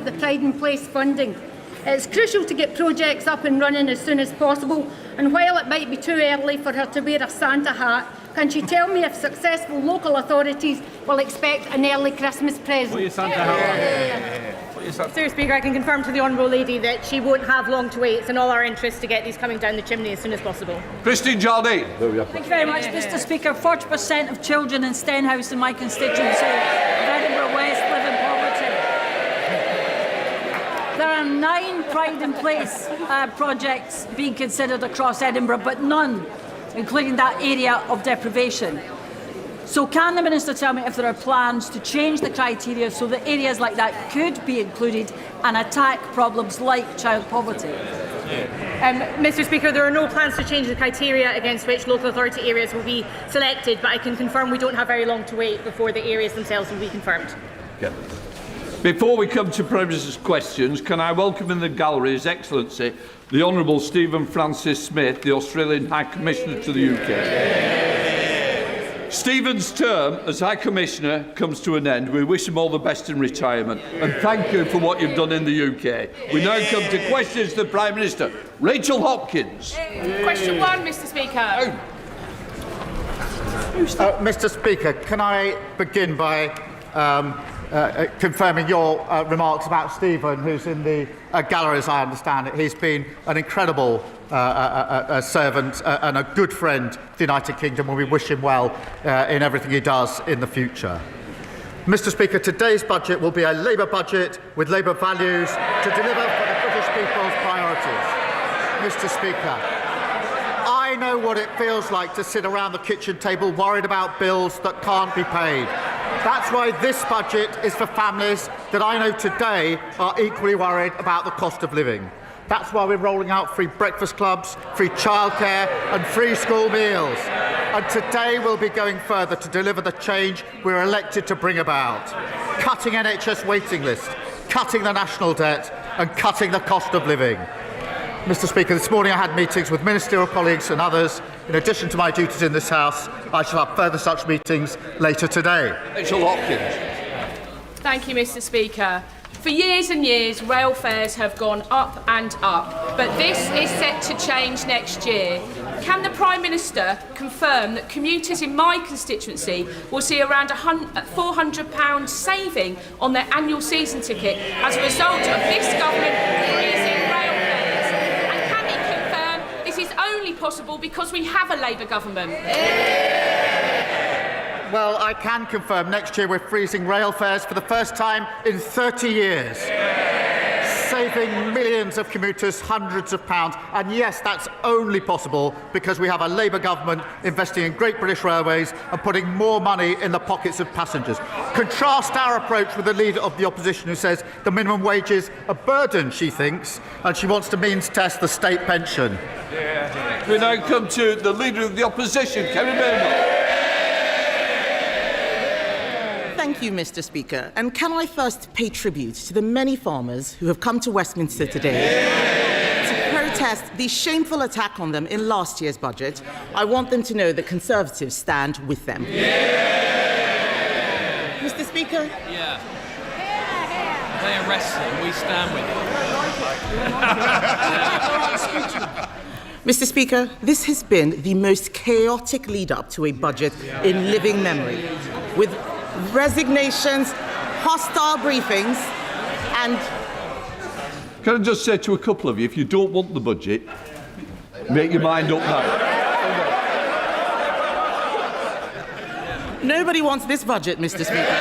of the Pride in Place funding. It's crucial to get projects up and running as soon as possible, and while it might be too early for her to wear a Santa hat, can she tell me if successful local authorities will expect an early Christmas present? Put your Santa hat on. Mr. Speaker, I can confirm to the Honourable Lady that she won't have long to wait. It's in all our interest to get these coming down the chimney as soon as possible. Christine Jardine. Thank you very much, Mr. Speaker. 40% of children in Stenhouse in my constituency of Edinburgh West live in poverty. There are 9 Pride in Place projects being considered across Edinburgh, but none including that area of deprivation. So can the Minister tell me if there are plans to change the criteria so that areas like that could be included and attack problems like child poverty? Mr. Speaker, there are no plans to change the criteria against which local authority areas will be selected, but I can confirm we don't have very long to wait before the areas themselves will be confirmed. Yeah. Before we come to Prime Minister's questions, can I welcome in the gallery His Excellency the Honourable Stephen Francis Smith, the Australian High Commissioner to the UK. Stephen's term as High Commissioner comes to an end. We wish him all the best in retirement and thank you for what you've done in the UK. We now come to questions to the Prime Minister. Rachel Hopkins. Question 1, Mr. Speaker. Mr. Speaker, can I begin by confirming your remarks about Stephen, who's in the gallery, as I understand it. He's been an incredible servant and a good friend to the United Kingdom, and we wish him well in everything he does in the future. Mr. Speaker, today's budget will be a Labour budget with Labour values to deliver for the British people's priorities. Mr. Speaker, I know what it feels like to sit around the kitchen table worried about bills that can't be paid. That's why this budget is for families that I know today are equally worried about the cost of living. That's why we're rolling out free breakfast clubs, free childcare and free school meals. And today we'll be going further to deliver the change we're elected to bring about. Cutting NHS waiting lists, cutting the national debt and cutting the cost of living. Mr. Speaker, this morning I had meetings with ministerial colleagues and others. In addition to my duties in this House, I shall have further such meetings later today. Rachel Hopkins. Thank you, Mr. Speaker. For years and years, rail fares have gone up and up, but this is set to change next year. Can the Prime Minister confirm that commuters in my constituency will see around £400 saving on their annual season ticket as a result of this government freezing rail fares? And can he confirm this is only possible because we have a Labour government? Well, I can confirm next year we're freezing rail fares for the first time in 30 years, saving millions of commuters hundreds of pounds. And yes, that's only possible because we have a Labour government investing in Great British Railways and putting more money in the pockets of passengers. Contrast our approach with the Leader of the Opposition, who says the minimum wage is a burden, she thinks, and she wants to means test the state pension. We now come to the Leader of the Opposition, Kerry Maynard. Thank you, Mr. Speaker. And can I first pay tribute to the many farmers who have come to Westminster today to protest the shameful attack on them in last year's budget. I want them to know that Conservatives stand with them. Mr. Speaker? They arrest them, we stand with them. Mr. Speaker, this has been the most chaotic lead-up to a budget in living memory, with resignations, hostile briefings, and... Can I just say to a couple of you, if you don't want the budget, make your mind up now. Nobody wants this budget, Mr. Speaker.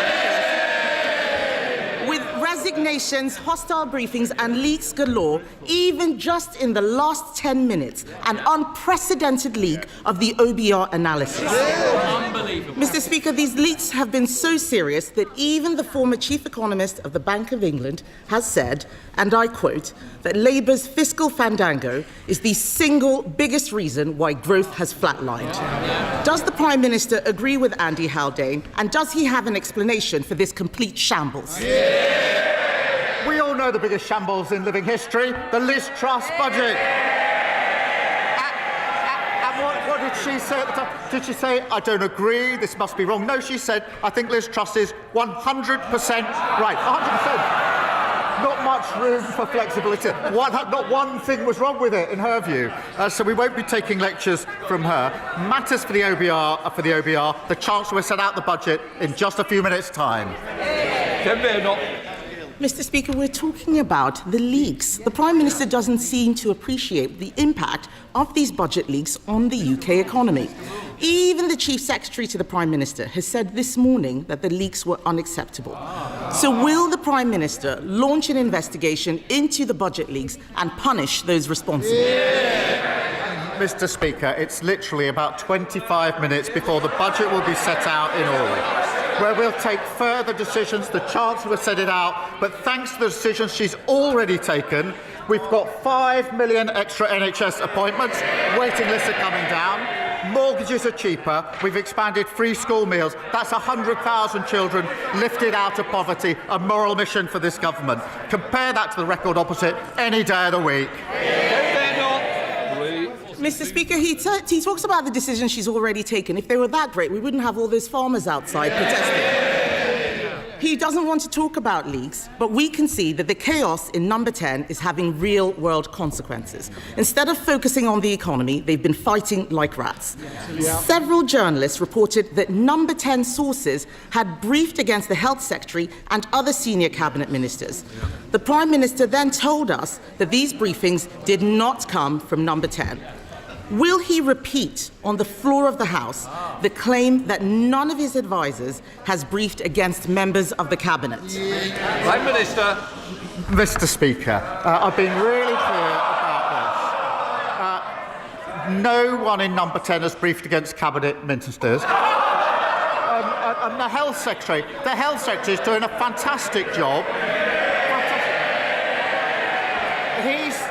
With resignations, hostile briefings and leaks galore, even just in the last 10 minutes, an unprecedented leak of the OBR analysis. Unbelievable. Mr. Speaker, these leaks have been so serious that even the former chief economist of the Bank of England has said, and I quote, that Labour's fiscal fandango is the single biggest reason why growth has flatlined. Does the Prime Minister agree with Andy Haldane, and does he have an explanation for this complete shambles? We all know the biggest shambles in living history, the Liz Truss budget. And what did she say at the time? Did she say, I don't agree, this must be wrong? No, she said, I think Liz Truss is 100% right. 100%. much room for flexibility. Not one thing was wrong with it, in her view. So we won't be taking lectures from her. Matters for the OBR. The Chancellor will set out the budget in just a few minutes' time. Mr. Speaker, we're talking about the leaks. The Prime Minister doesn't seem to appreciate the impact of these budget leaks on the UK economy. Even the Chief Secretary to the Prime Minister has said this morning that the leaks were unacceptable. So will the Prime Minister launch an investigation into the budget leaks and punish those responsible? Mr. Speaker, it's literally about 25 minutes before the budget will be set out in all, where we'll take further decisions. The Chancellor will set it out, but thanks to the decisions she's already taken, we've got 5 million extra NHS appointments, waiting lists are coming down, mortgages are cheaper, we've expanded free school meals. That's 100,000 children lifted out of poverty, a moral mission for this government. Compare that to the record opposite any day of the week. Mr. Speaker, he talks about the decisions she's already taken. If they were that great, we wouldn't have all those farmers outside protesting. He doesn't want to talk about leaks, but we can see that the chaos in Number 10 is having real-world consequences. Instead of focusing on the economy, they've been fighting like rats. Several journalists reported that Number 10 sources had briefed against the Health Secretary and other senior cabinet ministers. The Prime Minister then told us that these briefings did not come from Number 10. Will he repeat on the floor of the House the claim that none of his advisers has briefed against members of the Cabinet? Prime Minister. Mr. Speaker, I've been really clear about this. No one in Number 10 has briefed against Cabinet ministers. And the Health Secretary is doing a fantastic job.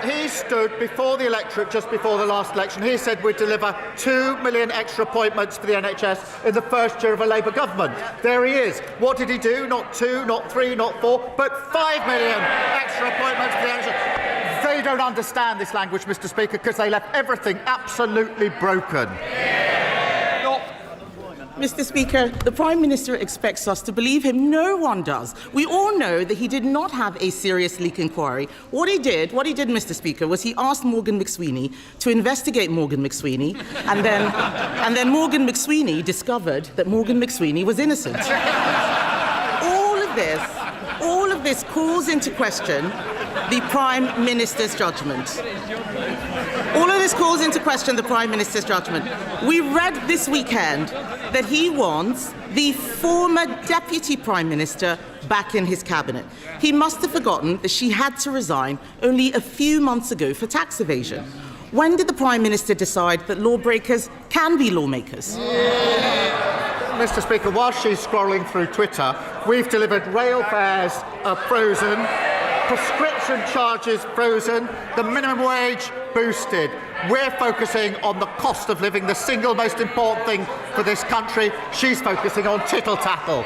He stood before the electorate just before the last election. He said we'd deliver 2 million extra appointments for the NHS in the first year of a Labour government. There he is. What did he do? Not 2, not 3, not 4, but 5 million extra appointments for the NHS. They don't understand this language, Mr. Speaker, because they left everything absolutely broken. Mr. Speaker, the Prime Minister expects us to believe him. No one does. We all know that he did not have a serious leak inquiry. What he did, Mr. Speaker, was he asked Morgan McSweeney to investigate Morgan McSweeney, and then Morgan McSweeney discovered that Morgan McSweeney was innocent. All of this calls into question the Prime Minister's judgment. All of this calls into question the Prime Minister's judgment. We read this weekend that he wants the former Deputy Prime Minister back in his cabinet. He must have forgotten that she had to resign only a few months ago for tax evasion. When did the Prime Minister decide that lawbreakers can be lawmakers? Mr. Speaker, while she's scrolling through Twitter, we've delivered rail fares frozen, prescription charges frozen, the minimum wage boosted. We're focusing on the cost of living, the single most important thing for this country. She's focusing on tittle-tattle.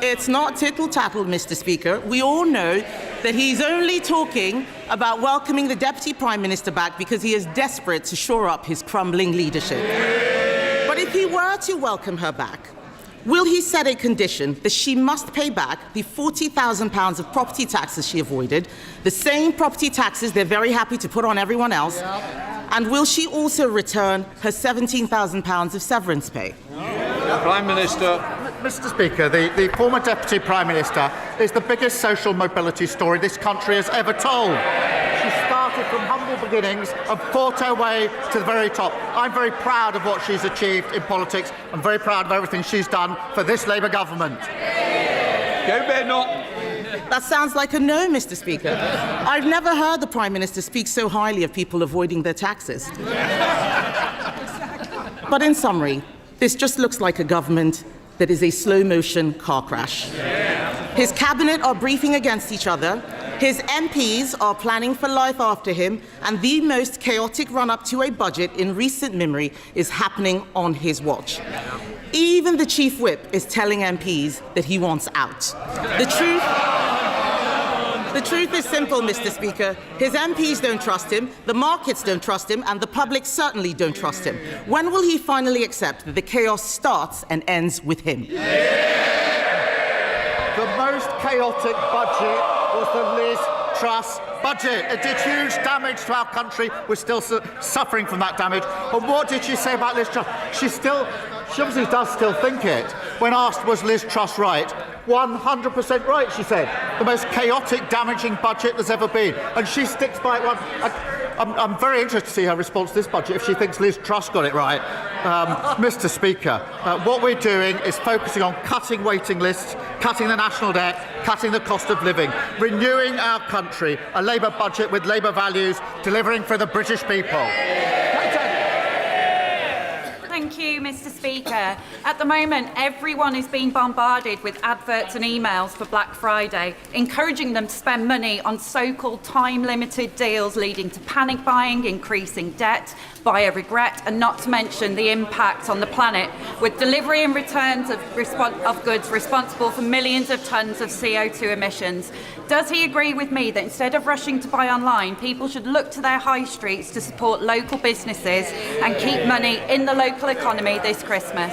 It's not tittle-tattle, Mr. Speaker. We all know that he's only talking about welcoming the Deputy Prime Minister back because he is desperate to shore up his crumbling leadership. But if he were to welcome her back, will he set a condition that she must pay back the £40,000 of property taxes she avoided, the same property taxes they're very happy to put on everyone else, and will she also return her £17,000 of severance pay? Prime Minister. Mr. Speaker, the former Deputy Prime Minister is the biggest social mobility story this country has ever told. She started from humble beginnings and fought her way to the very top. I'm very proud of what she's achieved in politics. I'm very proud of everything she's done for this Labour government. That sounds like a no, Mr. Speaker. I've never heard the Prime Minister speak so highly of people avoiding their taxes. But in summary, this just looks like a government that is a slow-motion car crash. His cabinet are briefing against each other, his MPs are planning for life after him, and the most chaotic run-up to a budget in recent memory is happening on his watch. Even the Chief Whip is telling MPs that he wants out. The truth is simple, Mr. Speaker. His MPs don't trust him, the markets don't trust him, and the public certainly don't trust him. When will he finally accept that the chaos starts and ends with him? The most chaotic budget was the Liz Truss budget. It did huge damage to our country. We're still suffering from that damage. And what did she say about Liz Truss? She obviously does still think it. When asked, was Liz Truss right? 100% right, she said. The most chaotic, damaging budget there's ever been. And she sticks by it. I'm very interested to see her response to this budget if she thinks Liz Truss got it right. Mr. Speaker, what we're doing is focusing on cutting waiting lists, cutting the national debt, cutting the cost of living, renewing our country, a Labour budget with Labour values, delivering for the British people. Thank you, Mr. Speaker. At the moment, everyone is being bombarded with adverts and emails for Black Friday, encouraging them to spend money on so-called time-limited deals, leading to panic buying, increasing debt, buyer regret, and not to mention the impact on the planet, with delivery and returns of goods responsible for millions of tonnes of CO2 emissions. Does he agree with me that instead of rushing to buy online, people should look to their high streets to support local businesses and keep money in the local economy this Christmas?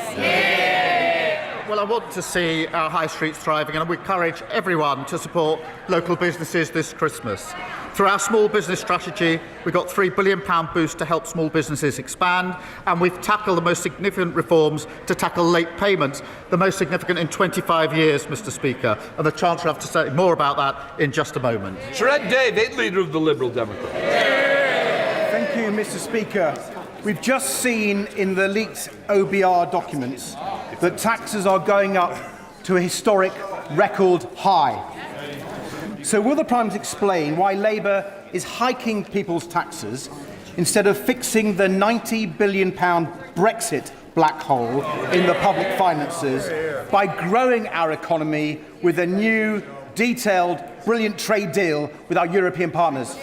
Well, I want to see our high streets thriving, and we encourage everyone to support local businesses this Christmas. Through our small business strategy, we've got £3 billion boost to help small businesses expand, and we've tackled the most significant reforms to tackle late payments, the most significant in 25 years, Mr. Speaker. And the Chancellor will have to say more about that in just a moment. Sir Ed David, Leader of the Liberal Democrats. Thank you, Mr. Speaker. We've just seen in the leaked OBR documents that taxes are going up to a historic record high. So will the Prime Minister explain why Labour is hiking people's taxes instead of fixing the £90 billion Brexit black hole in the public finances by growing our economy with a new, detailed, brilliant trade deal with our European partners?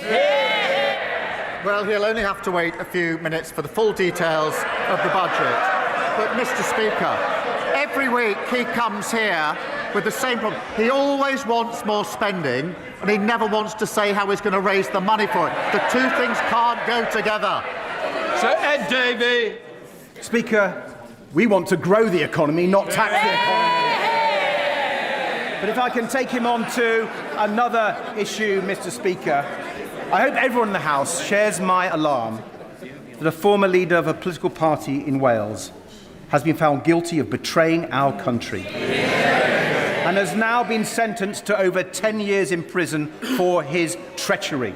Well, he'll only have to wait a few minutes for the full details of the budget. But, Mr. Speaker, every week he comes here with the same problem. He always wants more spending, and he never wants to say how he's going to raise the money for it. The two things can't go together. Sir Ed Davey. Speaker, we want to grow the economy, not tax the economy. But if I can take him on to another issue, Mr. Speaker, I hope everyone in the House shares my alarm that a former leader of a political party in Wales has been found guilty of betraying our country and has now been sentenced to over 10 years in prison for his treachery.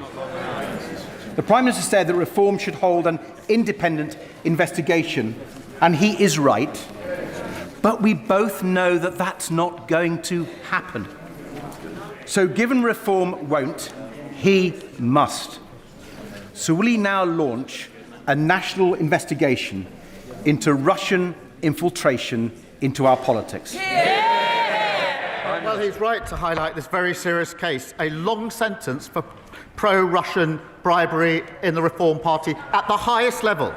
The Prime Minister said that Reform should hold an independent investigation, and he is right, but we both know that that's not going to happen. So given Reform won't, he must. So will he now launch a national investigation into Russian infiltration into our politics? Well, he's right to highlight this very serious case, a long sentence for pro-Russian bribery in the Reform Party at the highest level.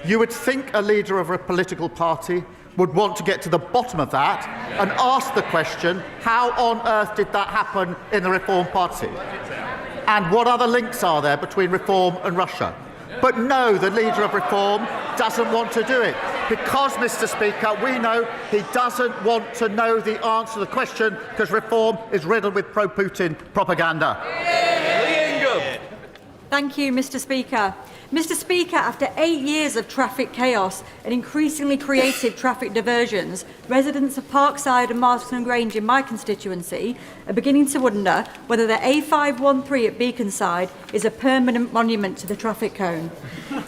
You would think a leader of a political party would want to get to the bottom of that and ask the question, how on earth did that happen in the Reform Party? And what other links are there between Reform and Russia? But no, the leader of Reform doesn't want to do it. Because, Mr. Speaker, we know he doesn't want to know the answer to the question because Reform is riddled with pro-Putin propaganda. Thank you, Mr. Speaker. Mr. Speaker, after 8 years of traffic chaos and increasingly creative traffic diversions, residents of Parkside and Marston Grange in my constituency are beginning to wonder whether the A513 at Beaconside is a permanent monument to the traffic cone.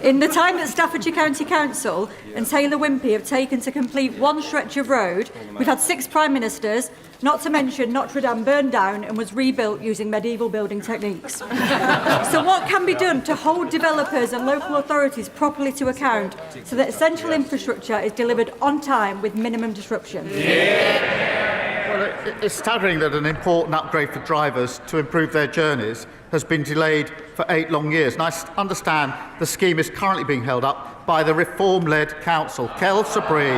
In the time that Staffordshire County Council and Taylor Wimpey have taken to complete one stretch of road, we've had 6 Prime Ministers, not to mention Notre Dame burned down and was rebuilt using medieval building techniques. So what can be done to hold developers and local authorities properly to account so that essential infrastructure is delivered on time with minimum disruption? Well, it's staggering that an important upgrade for drivers to improve their journeys has been delayed for 8 long years. And I understand the scheme is currently being held up by the Reform-led council, Kel Sabri,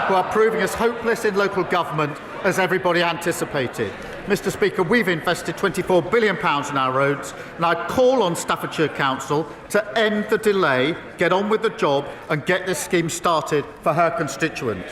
who are proving as hopeless in local government as everybody anticipated. Mr. Speaker, we've invested £24 billion in our roads, and I call on Staffordshire Council to end the delay, get on with the job, and get this scheme started for her constituents.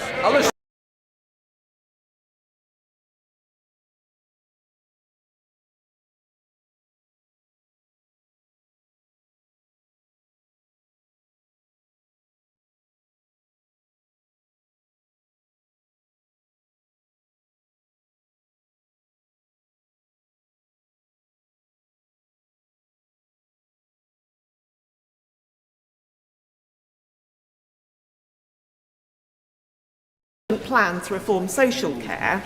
plan to reform social care.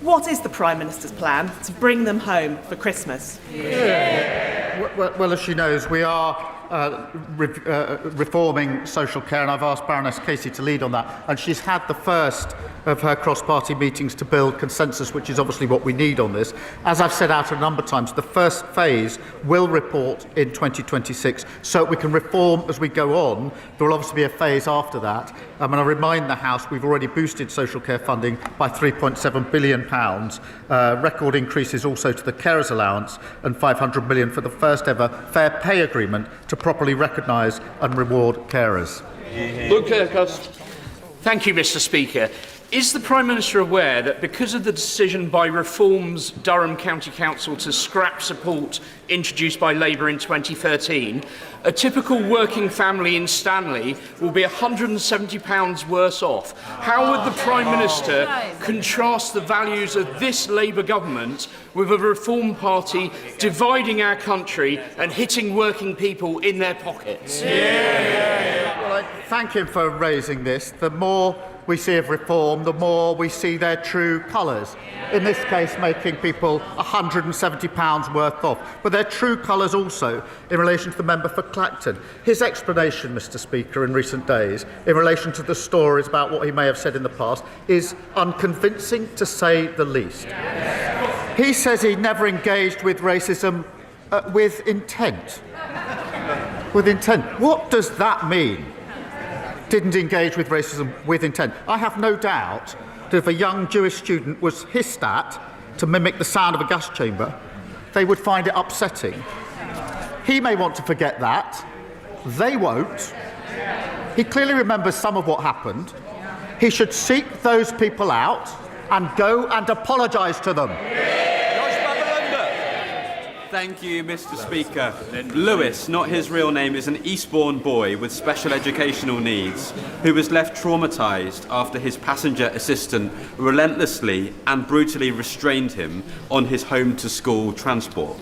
What is the Prime Minister's plan to bring them home for Christmas? Well, as she knows, we are reforming social care, and I've asked Baroness Casey to lead on that. And she's had the first of her cross-party meetings to build consensus, which is obviously what we need on this. As I've said out a number of times, the first phase will report in 2026, so we can reform as we go on. There will obviously be a phase after that. And I remind the House we've already boosted social care funding by £3.7 billion, record increases also to the carers allowance, and £500 million for the first ever fair pay agreement to properly recognise and reward carers. Thank you, Mr. Speaker. Is the Prime Minister aware that because of the decision by Reform's Durham County Council to scrap support introduced by Labour in 2013, a typical working family in Stanley will be £170 worse off? How would the Prime Minister contrast the values of this Labour government with a Reform Party dividing our country and hitting working people in their pockets? Well, I thank him for raising this. The more we see of Reform, the more we see their true colours. In this case, making people £170 worth off. But their true colours also in relation to the member for Clacton. His explanation, Mr. Speaker, in recent days, in relation to the stories about what he may have said in the past, is unconvincing, to say the least. He says he never engaged with racism with intent. With intent. What does that mean? Didn't engage with racism with intent. I have no doubt that if a young Jewish student was hissed at to mimic the sound of a gas chamber, they would find it upsetting. He may want to forget that. They won't. He clearly remembers some of what happened. He should seek those people out and go and apologise to them. Thank you, Mr. Speaker. Lewis, not his real name, is an Eastbourne boy with special educational needs who was left traumatised after his passenger assistant relentlessly and brutally restrained him on his home-to-school transport.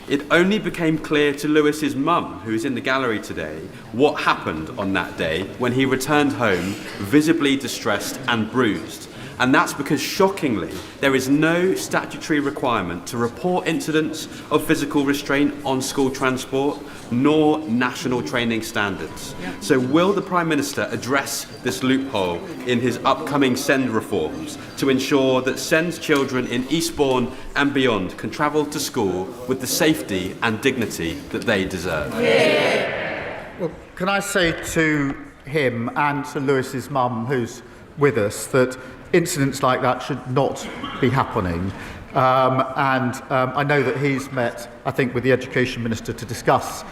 It only became clear to Lewis's mum, who is in the gallery today, what happened on that day when he returned home visibly distressed and bruised. And that's because, shockingly, there is no statutory requirement to report incidents of physical restraint on school transport, nor national training standards. So will the Prime Minister address this loophole in his upcoming SEND reforms to ensure that SEND children in Eastbourne and beyond can travel to school with the safety and dignity that they deserve? Well, can I say to him and to Lewis's mum, who's with us, that incidents like that should not be happening. I know that he's met, I think, with the Education Minister to discuss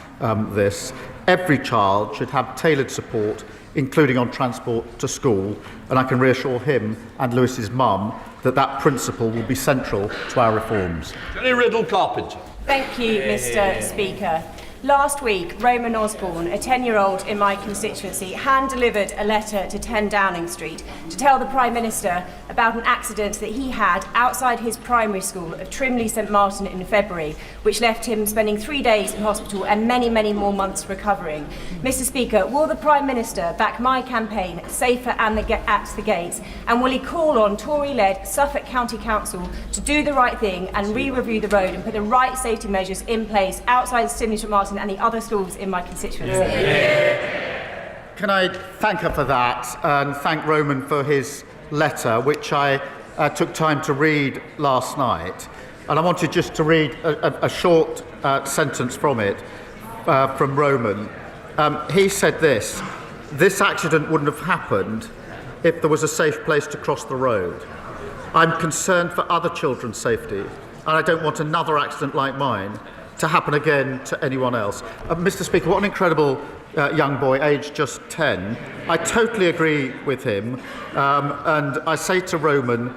this. Every child should have tailored support, including on transport to school, and I can reassure him and Lewis's mum that that principle will be central to our reforms. Jenny Riddle-Carpenter. Thank you, Mr. Speaker. Last week, Roman Osborne, a 10-year-old in my constituency, hand-delivered a letter to 10 Downing Street to tell the Prime Minister about an accident that he had outside his primary school of Trimley St Martin in February, which left him spending 3 days in hospital and many, many more months recovering. Mr. Speaker, will the Prime Minister back my campaign, Safer at the Gates, and will he call on Tory-led Suffolk County Council to do the right thing and re-review the road and put the right safety measures in place outside Trimley St Martin and the other schools in my constituency? Can I thank her for that and thank Roman for his letter, which I took time to read last night. And I wanted just to read a short sentence from it, from Roman. He said this: "This accident wouldn't have happened if there was a safe place to cross the road. I'm concerned for other children's safety, and I don't want another accident like mine to happen again to anyone else." Mr. Speaker, what an incredible young boy, aged just 10. I totally agree with him, and I say to Roman,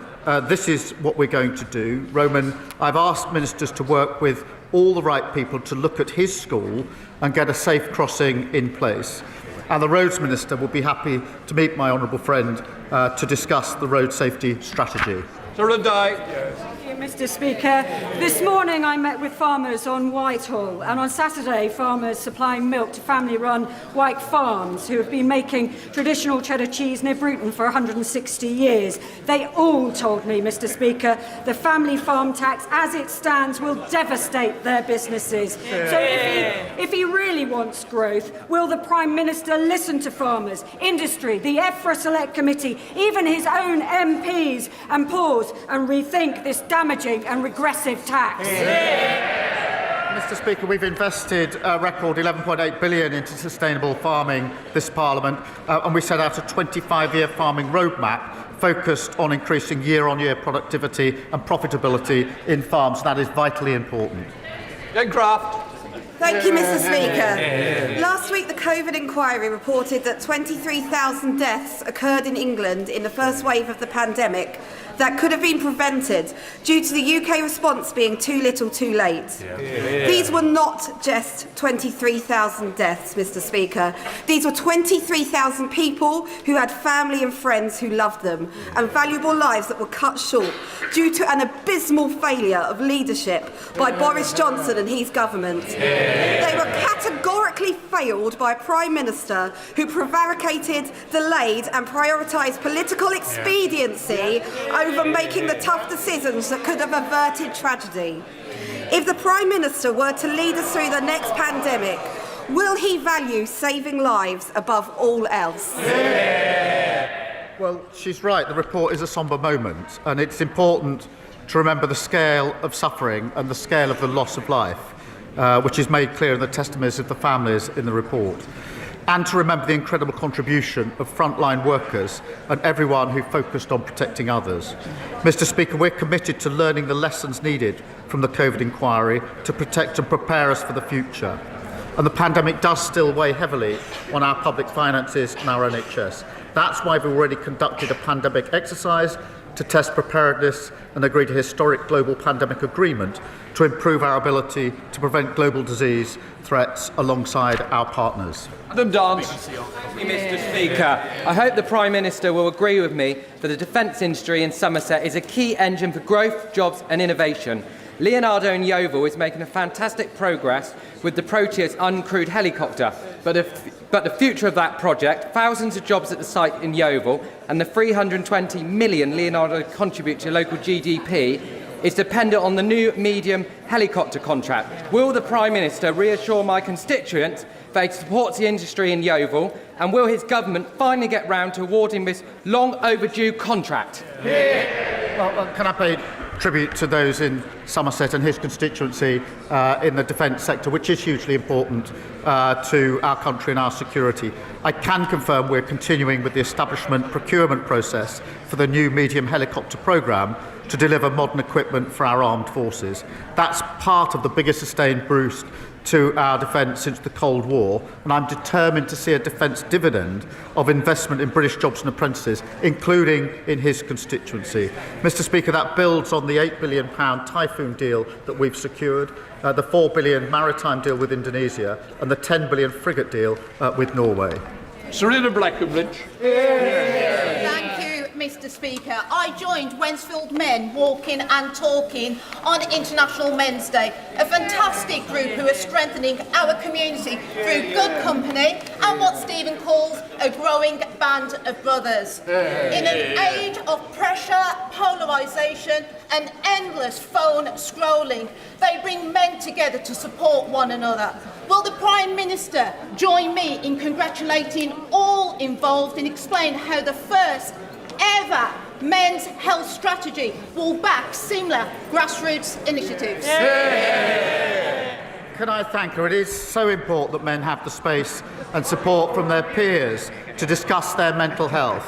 this is what we're going to do. Roman, I've asked ministers to work with all the right people to look at his school and get a safe crossing in place. And the Roads Minister will be happy to meet my honourable friend to discuss the road safety strategy. Sir Radai. Thank you, Mr. Speaker. This morning I met with farmers on Whitehall, and on Saturday farmers supplying milk to family-run White Farms who have been making traditional cheddar cheese near Bruton for 160 years. They all told me, Mr. Speaker, the family farm tax as it stands will devastate their businesses. So if he really wants growth, will the Prime Minister listen to farmers, industry, the EFRA Select Committee, even his own MPs, and pause and rethink this damaging and regressive tax? Mr. Speaker, we've invested a record £11.8 billion into sustainable farming this Parliament, and we set out a 25-year farming roadmap focused on increasing year-on-year productivity and profitability in farms. That is vitally important. Jen Craft. Thank you, Mr. Speaker. Last week, the COVID inquiry reported that 23,000 deaths occurred in England in the first wave of the pandemic that could have been prevented due to the UK response being too little too late. These were not just 23,000 deaths, Mr. Speaker. These were 23,000 people who had family and friends who loved them, and valuable lives that were cut short due to an abysmal failure of leadership by Boris Johnson and his government. They were categorically failed by a Prime Minister who prevaricated, delayed and prioritised political expediency over making the tough decisions that could have averted tragedy. If the Prime Minister were to lead us through the next pandemic, will he value saving lives above all else? Well, she's right. The report is a sombre moment, and it's important to remember the scale of suffering and the scale of the loss of life, which is made clear in the testimonies of the families in the report, and to remember the incredible contribution of frontline workers and everyone who focused on protecting others. Mr. Speaker, we're committed to learning the lessons needed from the COVID inquiry to protect and prepare us for the future. And the pandemic does still weigh heavily on our public finances and our NHS. That's why we've already conducted a pandemic exercise to test preparedness and agreed a historic global pandemic agreement to improve our ability to prevent global disease threats alongside our partners. Adam Dance. Mr. Speaker, I hope the Prime Minister will agree with me that the defence industry in Somerset is a key engine for growth, jobs and innovation. Leonardo in Yeovil is making a fantastic progress with the Proteus uncrewed helicopter, but the future of that project, thousands of jobs at the site in Yeovil and the 320 million Leonardo contribute to local GDP is dependent on the new medium helicopter contract. Will the Prime Minister reassure my constituents that he supports the industry in Yeovil, and will his government finally get round to awarding this long overdue contract? Well, can I pay tribute to those in Somerset and his constituency in the defence sector, which is hugely important to our country and our security. I can confirm we're continuing with the establishment procurement process for the new medium helicopter programme to deliver modern equipment for our armed forces. That's part of the biggest sustained boost to our defence since the Cold War, and I'm determined to see a defence dividend of investment in British jobs and apprentices, including in his constituency. Mr. Speaker, that builds on the £8 billion Typhoon deal that we've secured, the £4 billion maritime deal with Indonesia, and the £10 billion frigate deal with Norway. Serena Breckenridge. Thank you, Mr. Speaker. I joined Wensfield men walking and talking on International Men's Day, a fantastic group who are strengthening our community through good company and what Stephen calls a growing band of brothers. In an age of pressure, polarisation and endless phone scrolling, they bring men together to support one another. Will the Prime Minister join me in congratulating all involved and explain how the first ever men's health strategy will back similar grassroots initiatives? Can I thank her? It is so important that men have the space and support from their peers to discuss their mental health.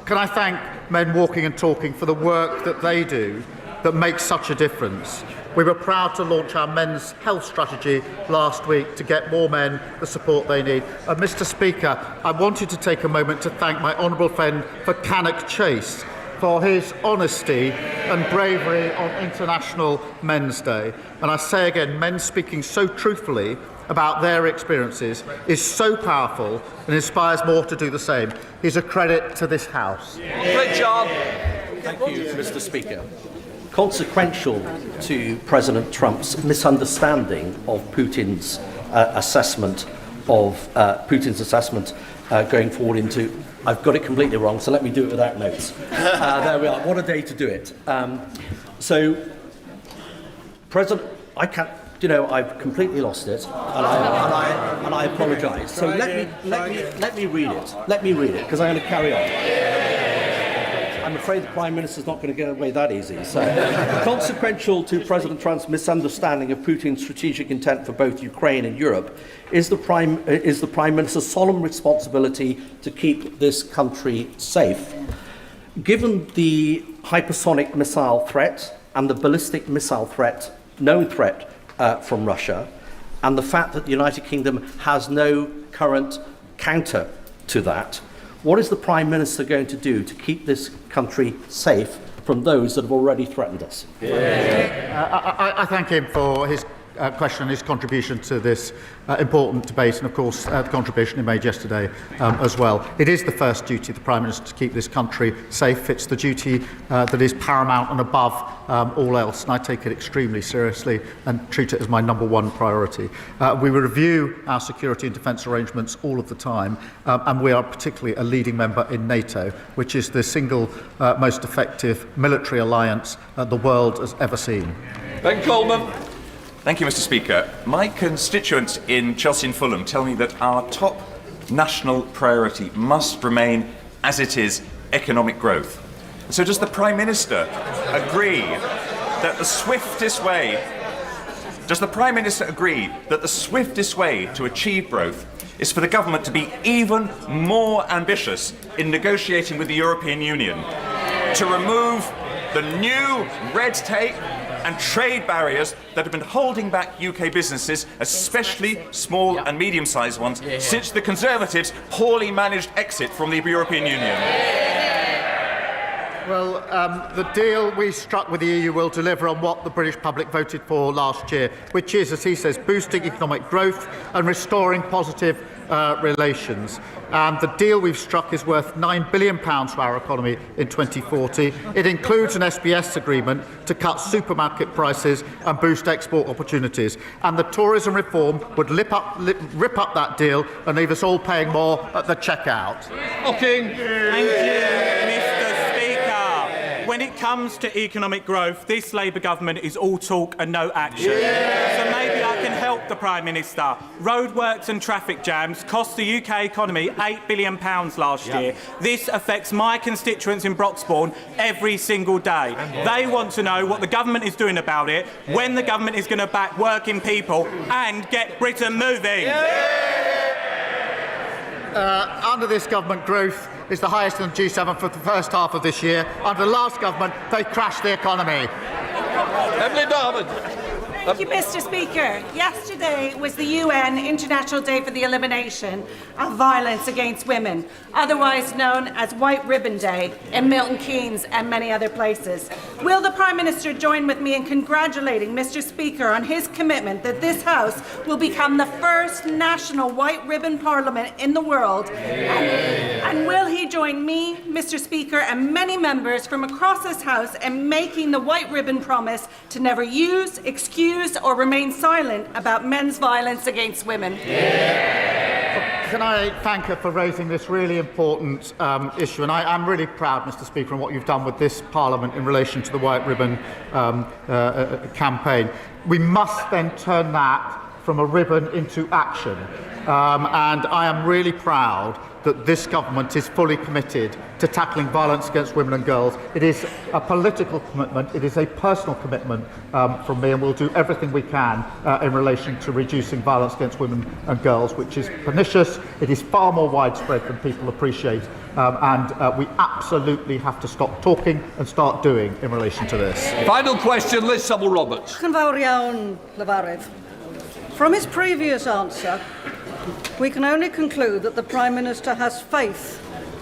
Can I thank Men Walking and Talking for the work that they do that makes such a difference? We were proud to launch our men's health strategy last week to get more men the support they need. Mr. Speaker, I wanted to take a moment to thank my honourable friend for Cannock Chase for his honesty and bravery on International Men's Day. And I say again, men speaking so truthfully about their experiences is so powerful and inspires more to do the same. He's a credit to this House. Richard. Thank you, Mr. Speaker. consequential to President Trump's misunderstanding of Putin's assessment going forward into. I've got it completely wrong, so let me do it without notes. There we are. What a day to do it. President, I can't. I've completely lost it, and I apologise. So let me read it. Let me read it because I'm going to carry on. I'm afraid the Prime Minister's not going to get away that easy. So, consequential to President Trump's misunderstanding of Putin's strategic intent for both Ukraine and Europe is the Prime Minister's solemn responsibility to keep this country safe. Given the hypersonic missile threat and the ballistic missile threat, known threat from Russia, and the fact that the United Kingdom has no current counter to that, what is the Prime Minister going to do to keep this country safe from those that have already threatened us? I thank him for his question and his contribution to this important debate, and of course the contribution he made yesterday as well. It is the first duty of the Prime Minister to keep this country safe. It's the duty that is paramount and above all else, and I take it extremely seriously and treat it as my number one priority. We review our security and defence arrangements all of the time, and we are particularly a leading member in NATO, which is the single most effective military alliance the world has ever seen. Ben Coleman. Thank you, Mr. Speaker. My constituents in Chelsea and Fulham tell me that our top national priority must remain, as it is, economic growth. So does the Prime Minister agree that the swiftest way to achieve growth is for the government to be even more ambitious in negotiating with the European Union, to remove the new red tape and trade barriers that have been holding back UK businesses, especially small and medium-sized ones, since the Conservatives' poorly managed exit from the European Union? Well, the deal we struck with the EU will deliver on what the British public voted for last year, which is, as he says, boosting economic growth and restoring positive relations. And the deal we've struck is worth £9 billion to our economy in 2040. It includes an SBS agreement to cut supermarket prices and boost export opportunities. And the tourism reform would rip up that deal and leave us all paying more at the checkout. Thank you, Mr. Speaker. When it comes to economic growth, this Labour government is all talk and no action. So maybe I can help the Prime Minister. Roadworks and traffic jams cost the UK economy £8 billion last year. This affects my constituents in Broxbourne every single day. They want to know what the government is doing about it, when the government is going to back working people and get Britain moving. Under this government, growth is the highest in the G7 for the first half of this year. Under the last government, they crashed the economy. Emily Darwin. Thank you, Mr. Speaker. Yesterday was the UN International Day for the Elimination of Violence Against Women, otherwise known as White Ribbon Day in Milton Keynes and many other places. Will the Prime Minister join with me in congratulating Mr. Speaker on his commitment that this House will become the first national White Ribbon Parliament in the world? And will he join me, Mr. Speaker, and many members from across this House in making the White Ribbon promise to never use, excuse, or remain silent about men's violence against women? Can I thank her for raising this really important issue? And I'm really proud, Mr. Speaker, on what you've done with this Parliament in relation to the White Ribbon campaign. We must then turn that from a ribbon into action. And I am really proud that this government is fully committed to tackling violence against women and girls. It is a political commitment, it is a personal commitment from me, and we'll do everything we can in relation to reducing violence against women and girls, which is pernicious. It is far more widespread than people appreciate, and we absolutely have to stop talking and start doing in relation to this. Final question, Liz Sabble-Roberts. From his previous answer, we can only conclude that the Prime Minister has faith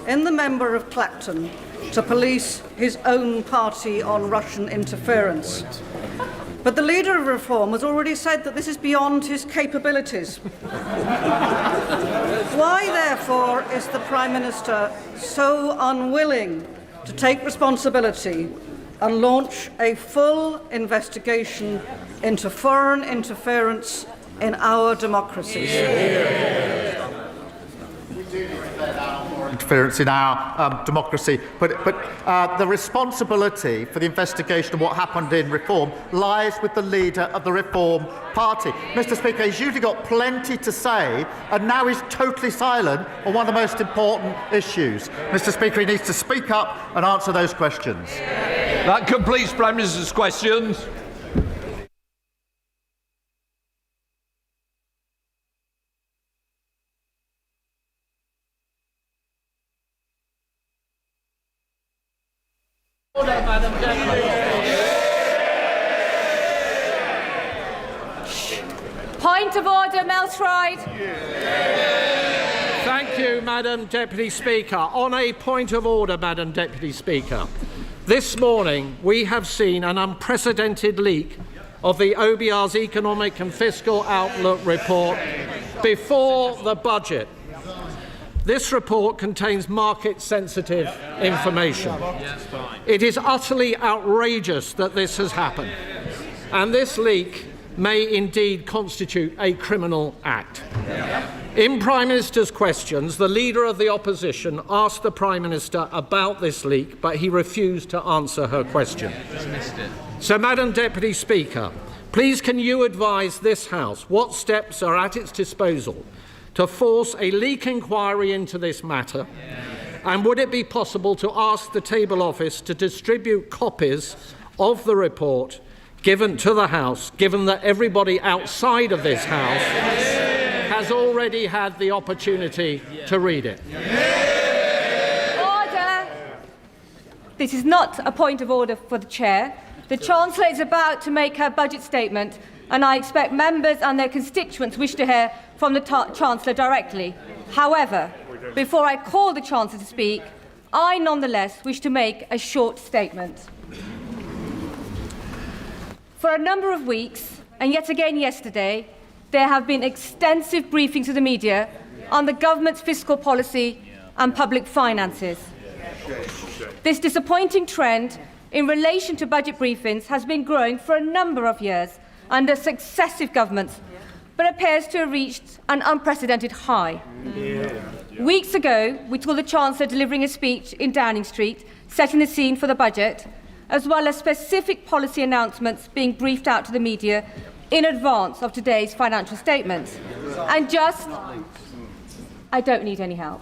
in the member of Clacton to police his own party on Russian interference. But the leader of Reform has already said that this is beyond his capabilities. Why, therefore, is the Prime Minister so unwilling to take responsibility and launch a full investigation into foreign interference in our democracies. Interference in our democracy, but the responsibility for the investigation of what happened in Reform lies with the leader of the Reform Party. Mr. Speaker, he's usually got plenty to say, and now he's totally silent on one of the most important issues. Mr. Speaker, he needs to speak up and answer those questions. That completes Prime Minister's questions. Point of order, Melstride. Thank you, Madam Deputy Speaker. On a point of order, Madam Deputy Speaker, this morning we have seen an unprecedented leak of the OBR's Economic and Fiscal Outlook report before the budget. This report contains market-sensitive information. It is utterly outrageous that this has happened, and this leak may indeed constitute a criminal act. In Prime Minister's questions, the Leader of the Opposition asked the Prime Minister about this leak, but he refused to answer her question. So, Madam Deputy Speaker, please can you advise this House what steps are at its disposal to force a leak inquiry into this matter? And would it be possible to ask the Table Office to distribute copies of the report given to the House, given that everybody outside of this House has already had the opportunity to read it? Order! This is not a point of order for the Chair. The Chancellor is about to make her budget statement, and I expect members and their constituents wish to hear from the Chancellor directly. However, before I call the Chancellor to speak, I nonetheless wish to make a short statement. For a number of weeks, and yet again yesterday, there have been extensive briefings to the media on the government's fiscal policy and public finances. This disappointing trend in relation to budget briefings has been growing for a number of years under successive governments, but appears to have reached an unprecedented high. Weeks ago, we saw the Chancellor delivering a speech in Downing Street, setting the scene for the budget, as well as specific policy announcements being briefed out to the media in advance of today's financial statements. I don't need any help.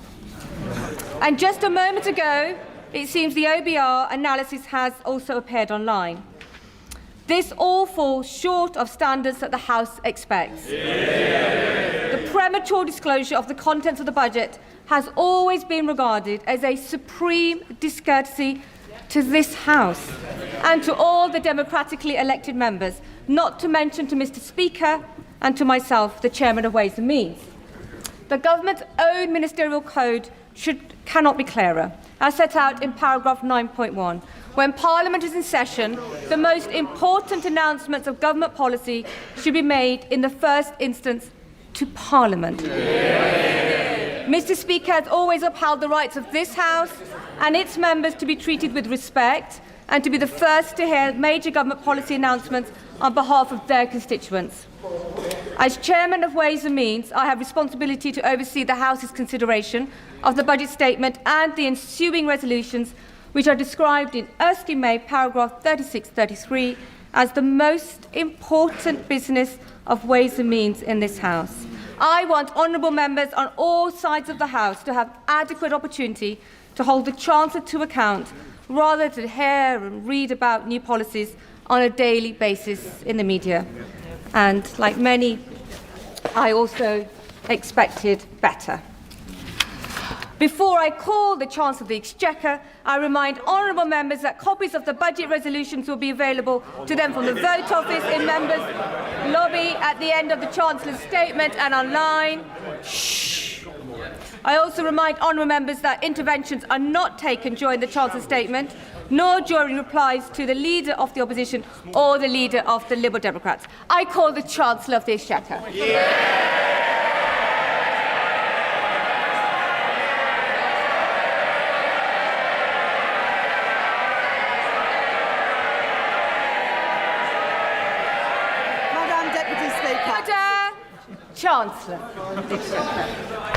And just a moment ago, it seems the OBR analysis has also appeared online. This all falls short of standards that the House expects. The premature disclosure of the contents of the budget has always been regarded as a supreme discourtesy to this House and to all the democratically elected members, not to mention to Mr. Speaker and to myself, the Chairman of Ways and Means. The government's own ministerial code cannot be clearer, as set out in paragraph 9.1. When Parliament is in session, the most important announcements of government policy should be made in the first instance to Parliament. Mr. Speaker has always upheld the rights of this House and its members to be treated with respect and to be the first to hear major government policy announcements on behalf of their constituents. As Chairman of Ways and Means, I have responsibility to oversee the House's consideration of the budget statement and the ensuing resolutions, which are described in Erskine May, paragraph 36-33, as the most important business of Ways and Means in this House. I want honourable members on all sides of the House to have adequate opportunity to hold the Chancellor to account, rather than hear and read about new policies on a daily basis in the media. And like many, I also expected better. Before I call the Chancellor of the Exchequer, I remind honourable members that copies of the budget resolutions will be available to them from the Vote Office in members' lobby at the end of the Chancellor's statement and online. Shh. I also remind honourable members that interventions are not taken during the Chancellor's statement, nor during replies to the Leader of the Opposition or the Leader of the Liberal Democrats. I call the Chancellor of the Exchequer. Chancellor.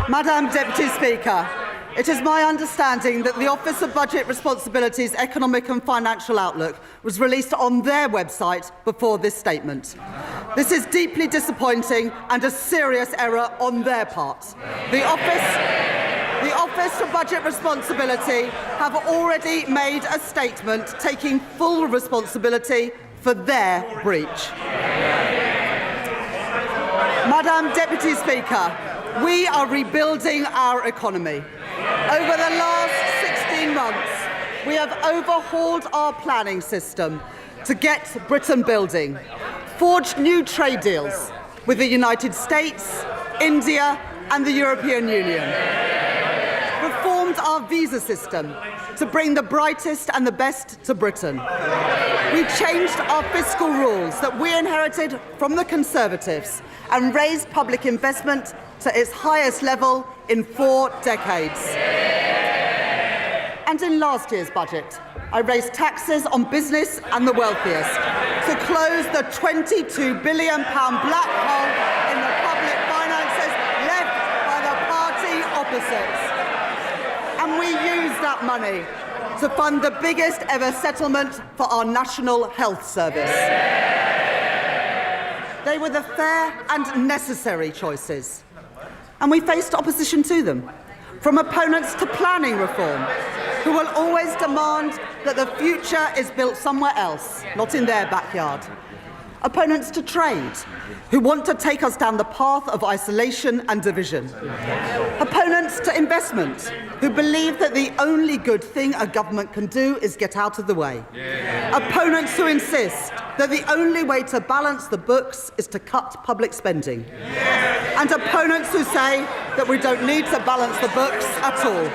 Madam Deputy Speaker, it is my understanding that the Office of Budget Responsibility's Economic and Financial Outlook was released on their website before this statement. This is deeply disappointing and a serious error on their part. The Office of Budget Responsibility have already made a statement taking full responsibility for their breach. Madam Deputy Speaker, we are rebuilding our economy. Over the last 16 months, we have overhauled our planning system to get Britain building, forged new trade deals with the United States, India and the European Union, reformed our visa system to bring the brightest and the best to Britain. We changed our fiscal rules that we inherited from the Conservatives and raised public investment to its highest level in 4 decades. And in last year's budget, I raised taxes on business and the wealthiest to close the £22 billion black hole in the public finances left by the party opposites. And we used that money to fund the biggest ever settlement for our National Health Service. They were the fair and necessary choices. And we faced opposition to them, from opponents to planning reform, who will always demand that the future is built somewhere else, not in their backyard. Opponents to trade, who want to take us down the path of isolation and division. Opponents to investment, who believe that the only good thing a government can do is get out of the way. Opponents who insist that the only way to balance the books is to cut public spending. And opponents who say that we don't need to balance the books at all.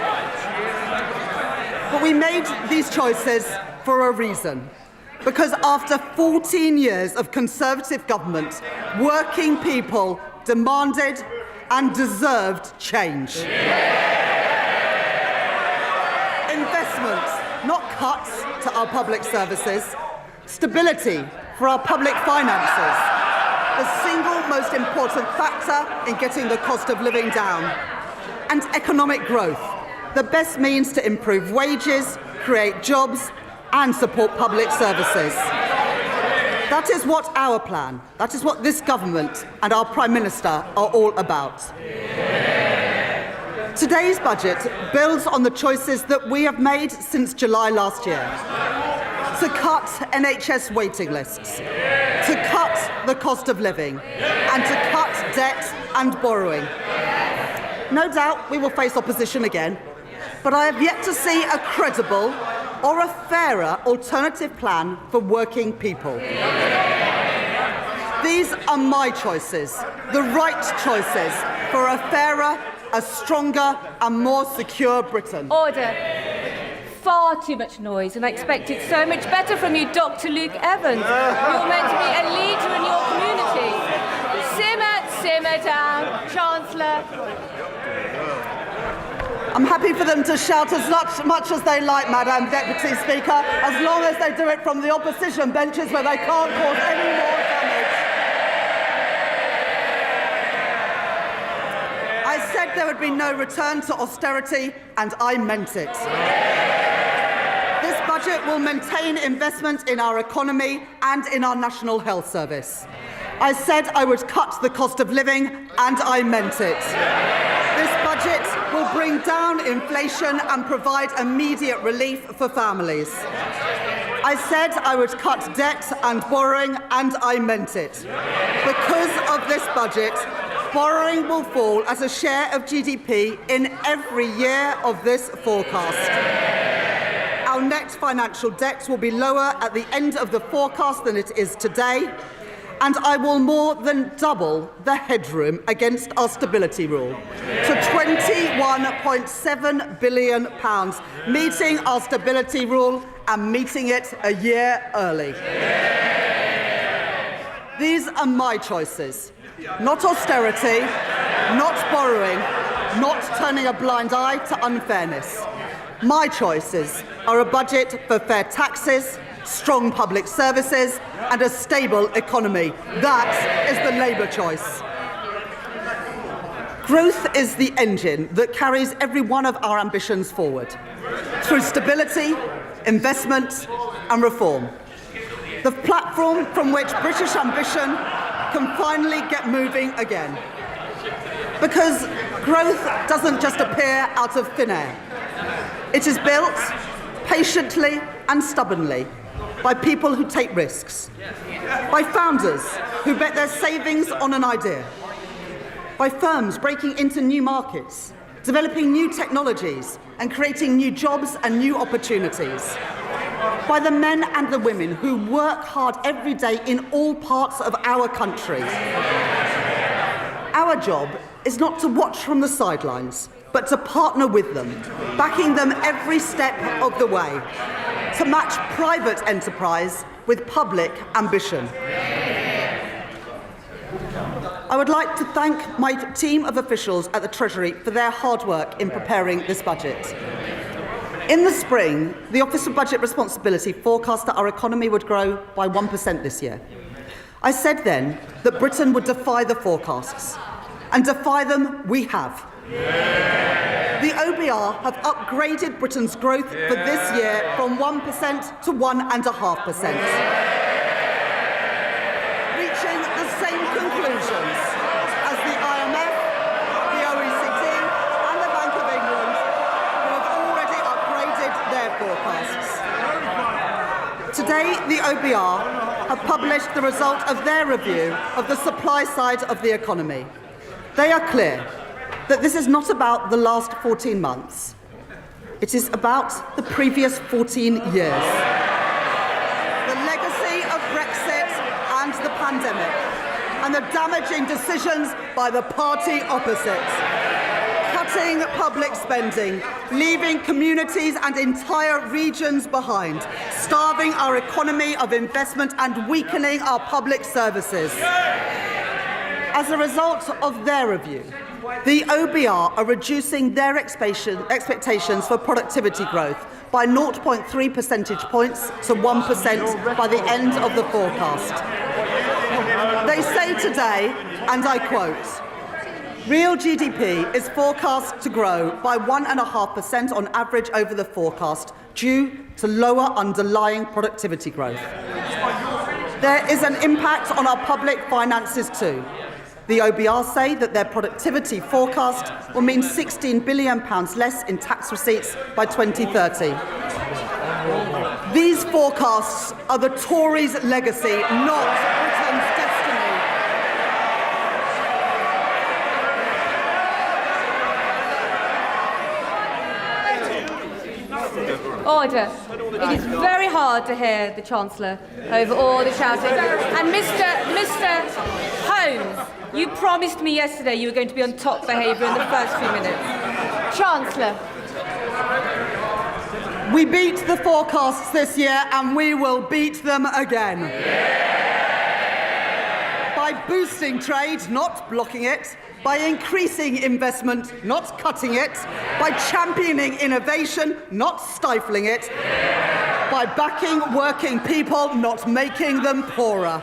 But we made these choices for a reason. Because after 14 years of Conservative government, working people demanded and deserved change. Investment, not cuts to our public services. Stability for our public finances. The single most important factor in getting the cost of living down. And economic growth, the best means to improve wages, create jobs, and support public services. That is what our plan, that is what this government and our Prime Minister are all about. Today's budget builds on the choices that we have made since July last year. To cut NHS waiting lists, to cut the cost of living, and to cut debt and borrowing. No doubt we will face opposition again, but I have yet to see a credible or a fairer alternative plan for working people. These are my choices, the right choices for a fairer, a stronger and more secure Britain. Order. Far too much noise, and I expected so much better from you, Dr. Luke Evans. You're meant to be a leader in your community. Simmer down, Chancellor. I'm happy for them to shout as much as they like, Madam Deputy Speaker, as long as they do it from the opposition benches where they can't cause any more damage. I said there would be no return to austerity, and I meant it. This budget will maintain investment in our economy and in our National Health Service. I said I would cut the cost of living, and I meant it. This budget will bring down inflation and provide immediate relief for families. I said I would cut debt and borrowing, and I meant it. Because of this budget, borrowing will fall as a share of GDP in every year of this forecast. Our net financial debt will be lower at the end of the forecast than it is today, and I will more than double the headroom against our stability rule to £21.7 billion, meeting our stability rule and meeting it a year early. These are my choices, not austerity, not borrowing, not turning a blind eye to unfairness. My choices are a budget for fair taxes, strong public services and a stable economy. That is the Labour choice. Growth is the engine that carries every one of our ambitions forward, through stability, investment and reform. The platform from which British ambition can finally get moving again. Because growth doesn't just appear out of thin air. It is built patiently and stubbornly by people who take risks, by founders who bet their savings on an idea, by firms breaking into new markets, developing new technologies and creating new jobs and new opportunities, by the men and the women who work hard every day in all parts of our country. Our job is not to watch from the sidelines, but to partner with them, backing them every step of the way, to match private enterprise with public ambition. I would like to thank my team of officials at the Treasury for their hard work in preparing this budget. In the spring, the Office of Budget Responsibility forecast that our economy would grow by 1% this year. I said then that Britain would defy the forecasts, and defy them we have. The OBR have upgraded Britain's growth for this year from 1% to 1.5%. Reaching the same conclusions as the IMF, the OECD and the Bank of England, who have already upgraded their forecasts. Today, the OBR have published the result of their review of the supply side of the economy. They are clear that this is not about the last 14 months. It is about the previous 14 years. The legacy of Brexit and the pandemic, and the damaging decisions by the party opposite. Cutting public spending, leaving communities and entire regions behind, starving our economy of investment and weakening our public services. As a result of their review, the OBR are reducing their expectations for productivity growth by 0.3 percentage points to 1% by the end of the forecast. They say today, and I quote, "Real GDP is forecast to grow by 1.5% on average over the forecast due to lower underlying productivity growth. There is an impact on our public finances too. The OBR say that their productivity forecast will mean £16 billion less in tax receipts by 2030. These forecasts are the Tories' legacy, not Britain's destiny. Order. It is very hard to hear the Chancellor over all the shouting. And Mr. Holmes, you promised me yesterday you were going to be on top behaviour in the first few minutes. Chancellor. We beat the forecasts this year and we will beat them again. By boosting trade, not blocking it. By increasing investment, not cutting it. By championing innovation, not stifling it. By backing working people, not making them poorer.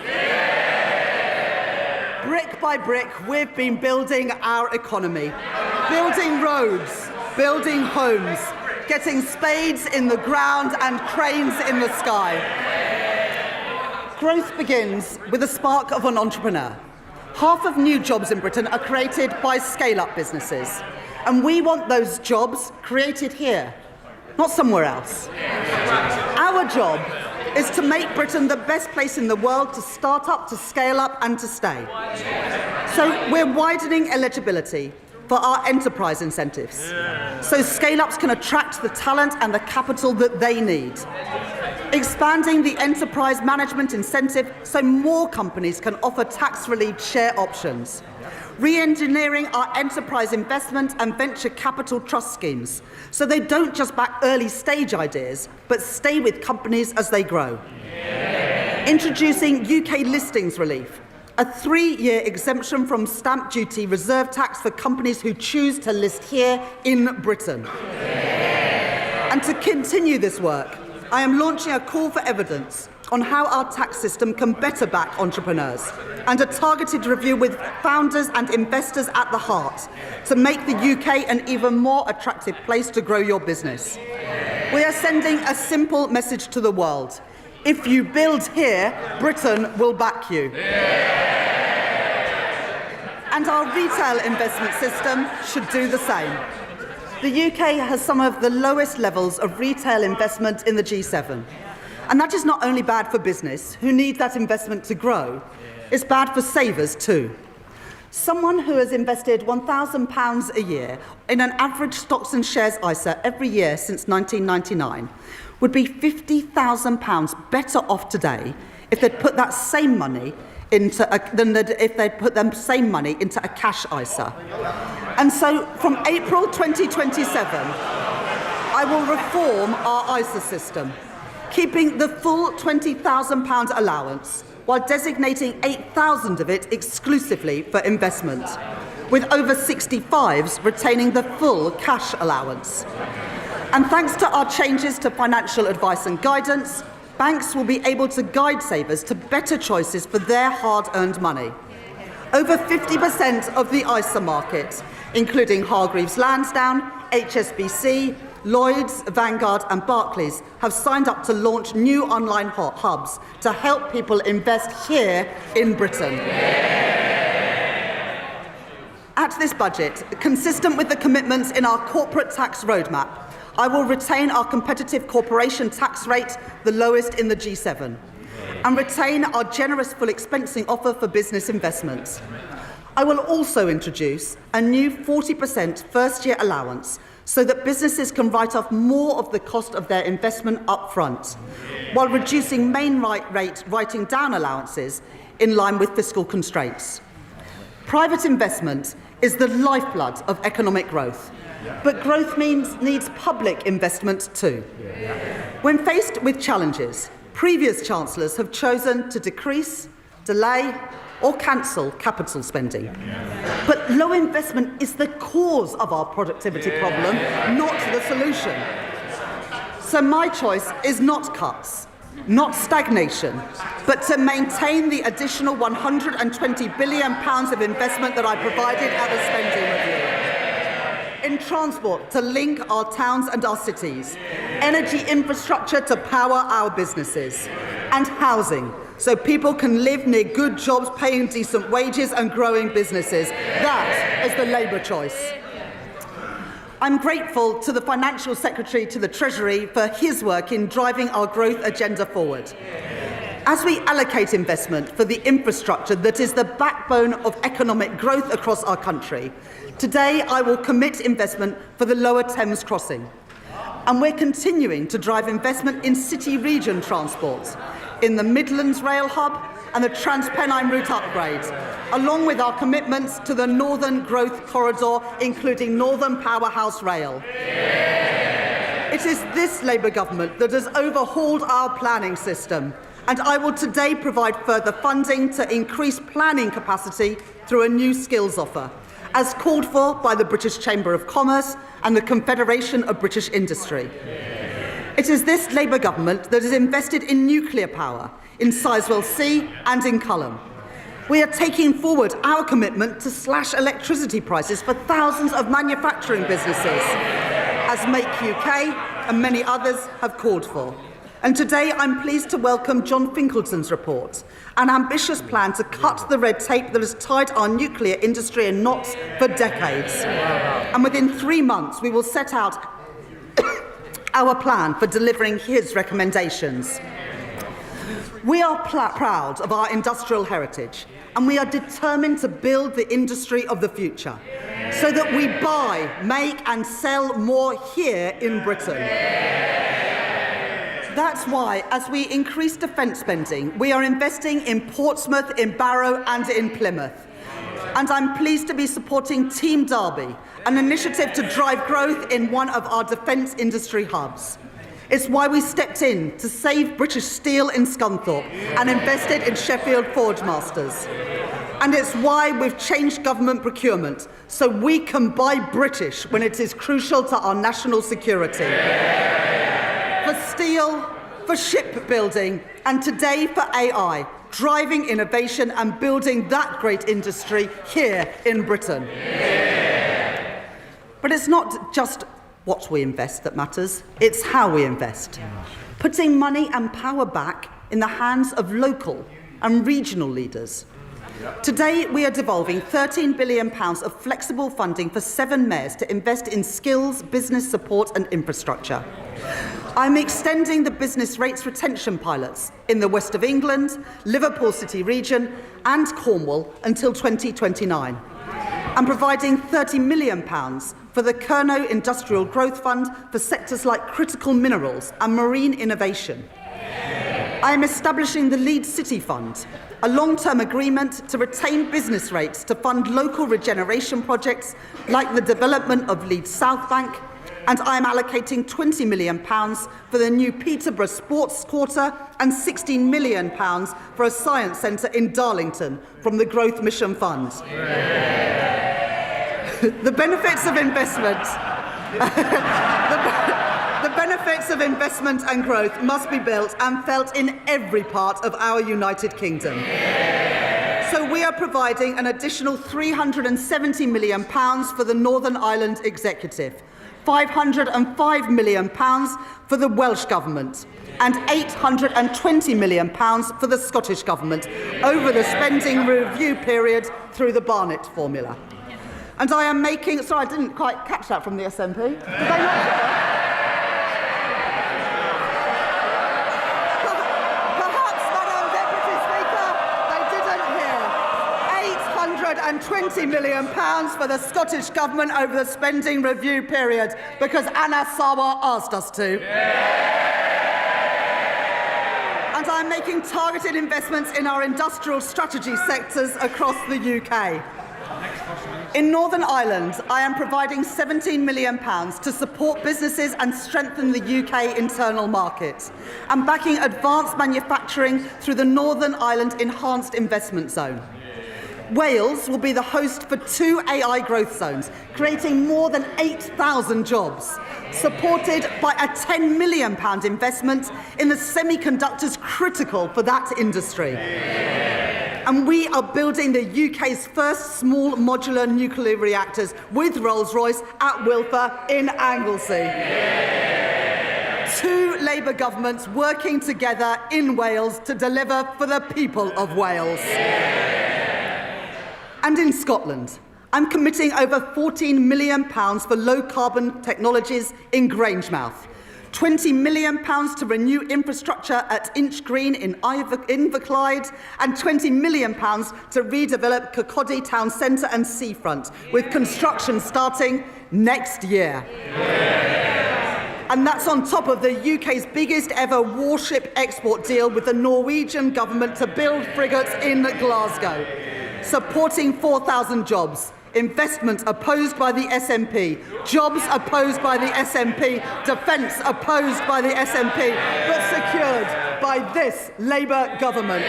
Brick by brick, we've been building our economy. Building roads, building homes, getting spades in the ground and cranes in the sky. Growth begins with the spark of an entrepreneur. Half of new jobs in Britain are created by scale-up businesses. And we want those jobs created here, not somewhere else. Our job is to make Britain the best place in the world to start up, to scale up and to stay. So we're widening eligibility for our enterprise incentives, so scale-ups can attract the talent and the capital that they need. Expanding the enterprise management incentive so more companies can offer tax-relieved share options. Re-engineering our enterprise investment and venture capital trust schemes so they don't just back early-stage ideas, but stay with companies as they grow. Introducing UK listings relief, a 3-year exemption from stamp duty reserve tax for companies who choose to list here in Britain. And to continue this work, I am launching a call for evidence on how our tax system can better back entrepreneurs, and a targeted review with founders and investors at the heart to make the UK an even more attractive place to grow your business. We are sending a simple message to the world. If you build here, Britain will back you. And our retail investment system should do the same. The UK has some of the lowest levels of retail investment in the G7. And that is not only bad for business, who need that investment to grow, it's bad for savers too. Someone who has invested £1,000 a year in an average stocks and shares ISA every year since 1999 would be £50,000 better off today if they'd put that same money into if they'd put the same money into a cash ISA. And so from April 2027, I will reform our ISA system, keeping the full £20,000 allowance while designating 8,000 of it exclusively for investment, with over 65s retaining the full cash allowance. And thanks to our changes to financial advice and guidance, banks will be able to guide savers to better choices for their hard-earned money. Over 50% of the ISA market, including Hargreaves Lansdown, HSBC, Lloyds, Vanguard and Barclays, have signed up to launch new online hubs to help people invest here in Britain. At this budget, consistent with the commitments in our corporate tax roadmap, I will retain our competitive corporation tax rate, the lowest in the G7, and retain our generous full expensing offer for business investments. I will also introduce a new 40% first-year allowance so that businesses can write off more of the cost of their investment up front, while reducing main rate writing down allowances in line with fiscal constraints. Private investment is the lifeblood of economic growth, but growth needs public investment too. When faced with challenges, previous chancellors have chosen to decrease, delay, or cancel capital spending. But low investment is the cause of our productivity problem, not the solution. So my choice is not cuts, not stagnation, but to maintain the additional £120 billion of investment that I provided at the spending review. In transport, to link our towns and our cities, energy infrastructure to power our businesses, and housing, so people can live near good jobs, paying decent wages and growing businesses. That is the Labour choice. I'm grateful to the Financial Secretary to the Treasury for his work in driving our growth agenda forward. As we allocate investment for the infrastructure that is the backbone of economic growth across our country, today I will commit investment for the Lower Thames Crossing. And we're continuing to drive investment in city-region transport, in the Midlands Rail Hub and the Transpennine route upgrade, along with our commitments to the Northern Growth Corridor, including Northern Powerhouse Rail. It is this Labour government that has overhauled our planning system, and I will today provide further funding to increase planning capacity through a new skills offer, as called for by the British Chamber of Commerce and the Confederation of British Industry. It is this Labour government that has invested in nuclear power, in Sizewell C and in Culham. We are taking forward our commitment to slash electricity prices for thousands of manufacturing businesses, as Make UK and many others have called for. And today I'm pleased to welcome John Finkelton's report, an ambitious plan to cut the red tape that has tied our nuclear industry in knots for decades. And within 3 months we will set out our plan for delivering his recommendations. We are proud of our industrial heritage, and we are determined to build the industry of the future so that we buy, make and sell more here in Britain. That's why, as we increase defence spending, we are investing in Portsmouth, in Barrow and in Plymouth. And I'm pleased to be supporting Team Derby, an initiative to drive growth in one of our defence industry hubs. It's why we stepped in to save British Steel in Scunthorpe and invested in Sheffield Forge Masters. And it's why we've changed government procurement so we can buy British when it is crucial to our national security. For steel, for shipbuilding, and today for AI, driving innovation and building that great industry here in Britain. But it's not just what we invest that matters, it's how we invest. Putting money and power back in the hands of local and regional leaders. Today, we are devolving £13 billion of flexible funding for 7 mayors to invest in skills, business support and infrastructure. I'm extending the business rates retention pilots in the West of England, Liverpool City region and Cornwall until 2029. I'm providing £30 million for the Kernow Industrial Growth Fund for sectors like critical minerals and marine innovation. I am establishing the Leeds City Fund, a long-term agreement to retain business rates to fund local regeneration projects like the development of Leeds South Bank, and I am allocating £20 million for the new Peterborough Sports Quarter and £16 million for a science centre in Darlington from the Growth Mission Fund. The benefits of investment The benefits of investment and growth must be built and felt in every part of our United Kingdom. So we are providing an additional £370 million for the Northern Ireland Executive, £505 million for the Welsh Government, and £820 million for the Scottish Government over the spending review period through the Barnett formula. And I am making... Sorry, I didn't quite catch that from the SNP. Did they not? £120 million for the Scottish Government over the spending review period because Anna Sawa asked us to. And I'm making targeted investments in our industrial strategy sectors across the UK. In Northern Ireland, I am providing £17 million to support businesses and strengthen the UK internal market, and backing advanced manufacturing through the Northern Ireland Enhanced Investment Zone. Wales will be the host for 2 AI growth zones, creating more than 8,000 jobs, supported by a £10 million investment in the semiconductors critical for that industry. And we are building the UK's first small modular nuclear reactors with Rolls-Royce at Wilfer in Anglesey. 2 Labour governments working together in Wales to deliver for the people of Wales. And in Scotland, I'm committing over £14 million for low-carbon technologies in Grangemouth, £20 million to renew infrastructure at Inch Green in Inverclyde, and £20 million to redevelop Kirkcaldy Town Centre and Seafront, with construction starting next year. And that's on top of the UK's biggest ever warship export deal with the Norwegian government to build frigates in Glasgow. Supporting 4,000 jobs, investment opposed by the SNP, jobs opposed by the SNP, defence opposed by the SNP, but secured by this Labour government.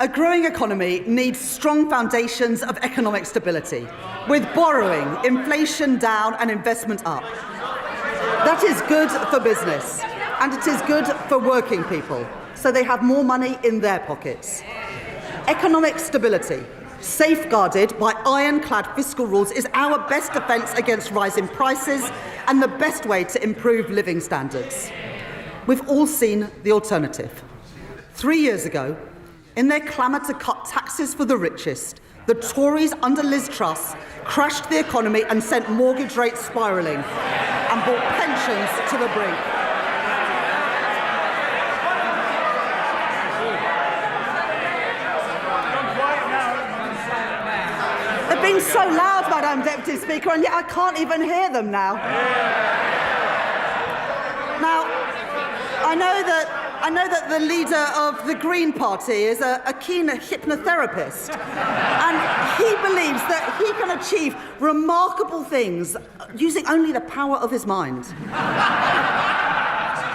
A growing economy needs strong foundations of economic stability, with borrowing, inflation down and investment up. That is good for business, and it is good for working people, so they have more money in their pockets. Economic stability, safeguarded by ironclad fiscal rules, is our best defence against rising prices and the best way to improve living standards. We've all seen the alternative. 3 years ago, in their clamour to cut taxes for the richest, the Tories under Liz Truss crashed the economy and sent mortgage rates spiralling and brought pensions to the brink. They've been so loud, Madam Deputy Speaker, and yet I can't even hear them now. Now, I know that the leader of the Green Party is a keen hypnotherapist, and he believes that he can achieve remarkable things using only the power of his mind.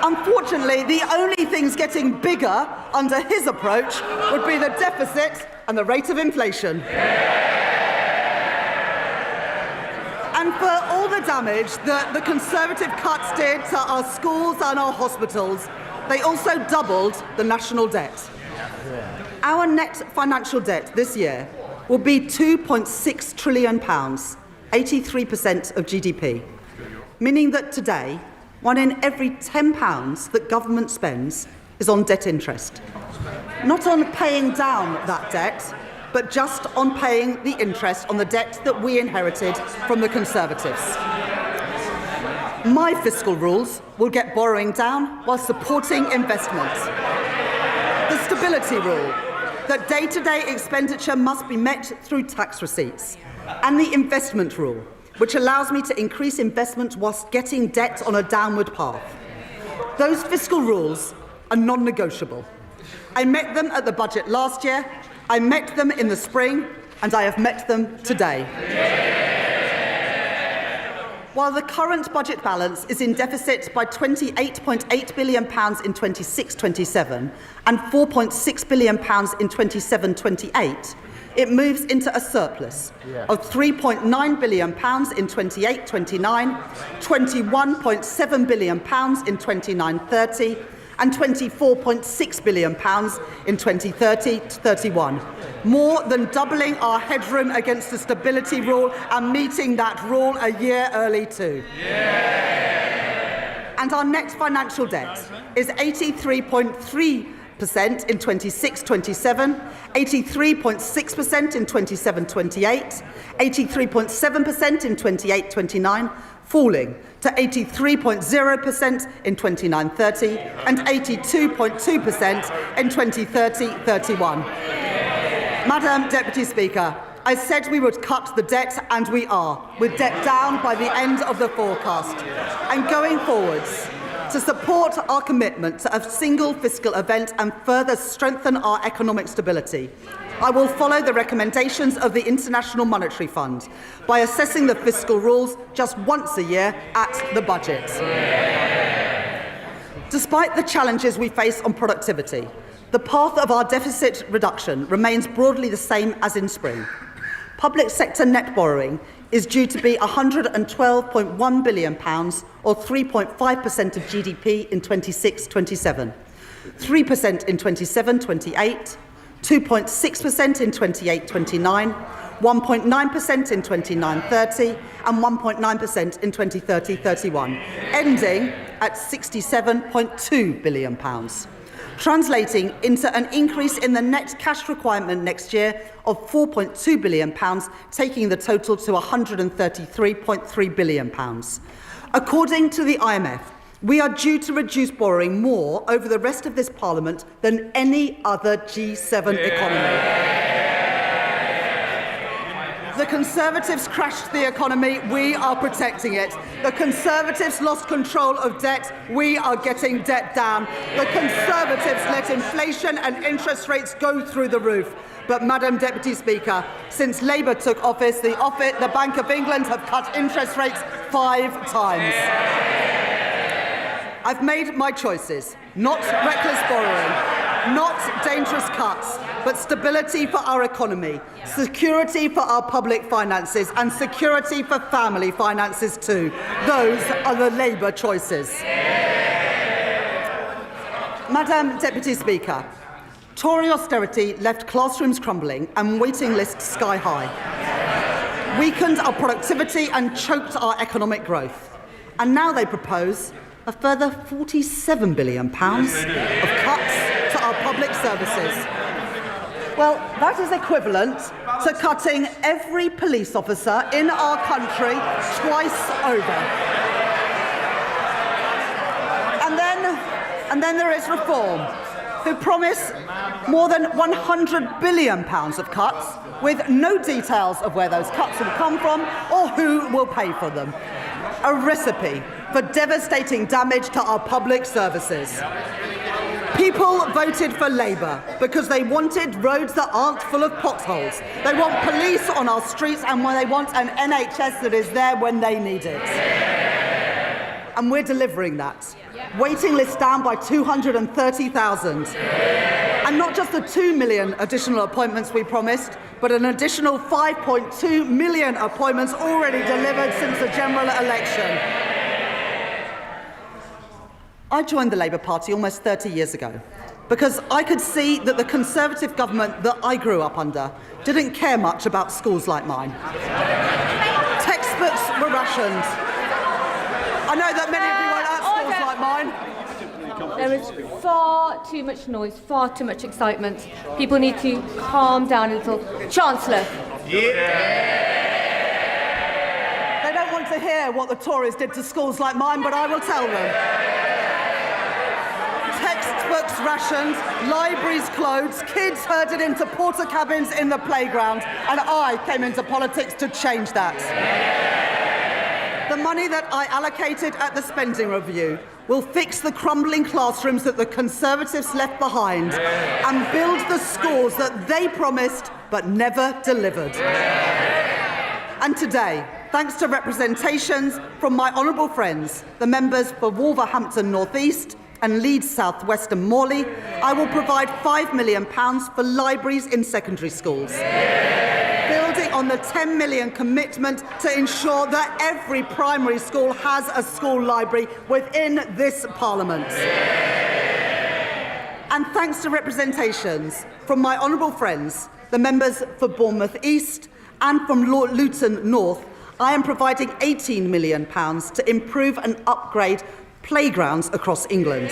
Unfortunately, the only things getting bigger under his approach would be the deficit and the rate of inflation. And for all the damage that the Conservative cuts did to our schools and our hospitals, they also doubled the national debt. Our net financial debt this year will be £2.6 trillion, 83% of GDP, meaning that today, 1 in every £10 that government spends is on debt interest. Not on paying down that debt, but just on paying the interest on the debt that we inherited from the Conservatives. My fiscal rules will get borrowing down while supporting investment. The stability rule, that day-to-day expenditure must be met through tax receipts, and the investment rule, which allows me to increase investment whilst getting debt on a downward path. Those fiscal rules are non-negotiable. I met them at the budget last year, I met them in the spring, and I have met them today. While the current budget balance is in deficit by £28.8 billion in 26-27 and £4.6 billion in 27-28, it moves into a surplus of £3.9 billion in 28-29, £21.7 billion in 29-30, and £24.6 billion in 2030-31, more than doubling our headroom against the stability rule and meeting that rule a year early too. And our net financial debt is 83.3% in 26-27, 83.6% in 27-28, 83.7% in 28-29, falling to 83.0% in 29-30 and 82.2% in 2030-31. Madam Deputy Speaker, I said we would cut the debt, and we are, with debt down by the end of the forecast. And going forwards, to support our commitment to a single fiscal event and further strengthen our economic stability, I will follow the recommendations of the International Monetary Fund by assessing the fiscal rules just once a year at the budget. Despite the challenges we face on productivity, the path of our deficit reduction remains broadly the same as in spring. Public sector net borrowing is due to be £112.1 billion, or 3.5% of GDP in 26-27, 3% in 27-28, 2.6% in 28-29, 1.9% in 29-30, and 1.9% in 2030-31, ending at £67.2 billion, translating into an increase in the net cash requirement next year of £4.2 billion, taking the total to £133.3 billion. According to the IMF, we are due to reduce borrowing more over the rest of this Parliament than any other G7 economy. The Conservatives crashed the economy, we are protecting it. The Conservatives lost control of debt, we are getting debt down. The Conservatives let inflation and interest rates go through the roof. But, Madam Deputy Speaker, since Labour took office, the Bank of England have cut interest rates 5 times. I've made my choices. Not reckless borrowing, not dangerous cuts, but stability for our economy, security for our public finances, and security for family finances too. Those are the Labour choices. Madam Deputy Speaker, Tory austerity left classrooms crumbling and waiting lists sky high, weakened our productivity and choked our economic growth. And now they propose a further £47 billion of cuts to our public services. Well, that is equivalent to cutting every police officer in our country twice over. And then there is Reform, who promise more than £100 billion of cuts with no details of where those cuts will come from or who will pay for them. A recipe for devastating damage to our public services. People voted for Labour because they wanted roads that aren't full of potholes. They want police on our streets, and they want an NHS that is there when they need it. And we're delivering that. Waiting lists down by 230,000. And not just the 2 million additional appointments we promised, but an additional 5.2 million appointments already delivered since the general election. I joined the Labour Party almost 30 years ago because I could see that the Conservative government that I grew up under didn't care much about schools like mine. Textbooks were rationed. I know that many of you won't have schools like mine. There is far too much noise, far too much excitement. People need to calm down a little. Chancellor. They don't want to hear what the Tories did to schools like mine, but I will tell them. Textbooks rationed, libraries closed, kids herded into porter cabins in the playground, and I came into politics to change that. The money that I allocated at the spending review will fix the crumbling classrooms that the Conservatives left behind and build the schools that they promised but never delivered. And today, thanks to representations from my honourable friends, the members for Wolverhampton North East and Leeds South West and Morley, I will provide £5 million for libraries in secondary schools, building on the £10 million commitment to ensure that every primary school has a school library within this Parliament. And thanks to representations from my honourable friends, the members for Bournemouth East and from Luton North, I am providing £18 million to improve and upgrade playgrounds across England.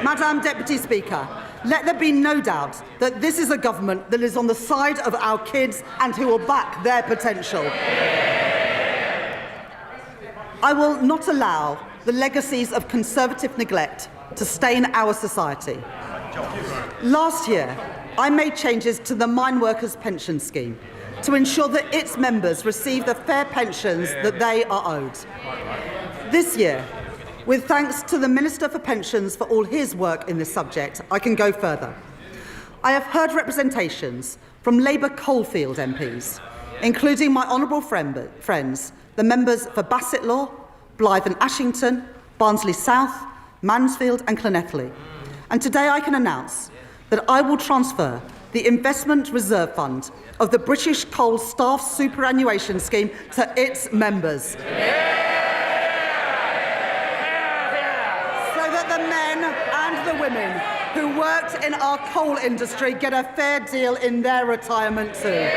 Madam Deputy Speaker, let there be no doubt that this is a government that is on the side of our kids and who will back their potential. I will not allow the legacies of Conservative neglect to stain our society. Last year, I made changes to the mine workers' pension scheme to ensure that its members receive the fair pensions that they are owed. This year, with thanks to the Minister for Pensions for all his work in this subject, I can go further. I have heard representations from Labour Coalfield MPs, including my honourable friends, the members for Bassetlaw, Blyth and Ashington, Barnsley South, Mansfield and Llanelli. And today I can announce that I will transfer the Investment Reserve Fund of the British Coal Staff Superannuation Scheme to its members. The men and the women who worked in our coal industry get a fair deal in their retirement too.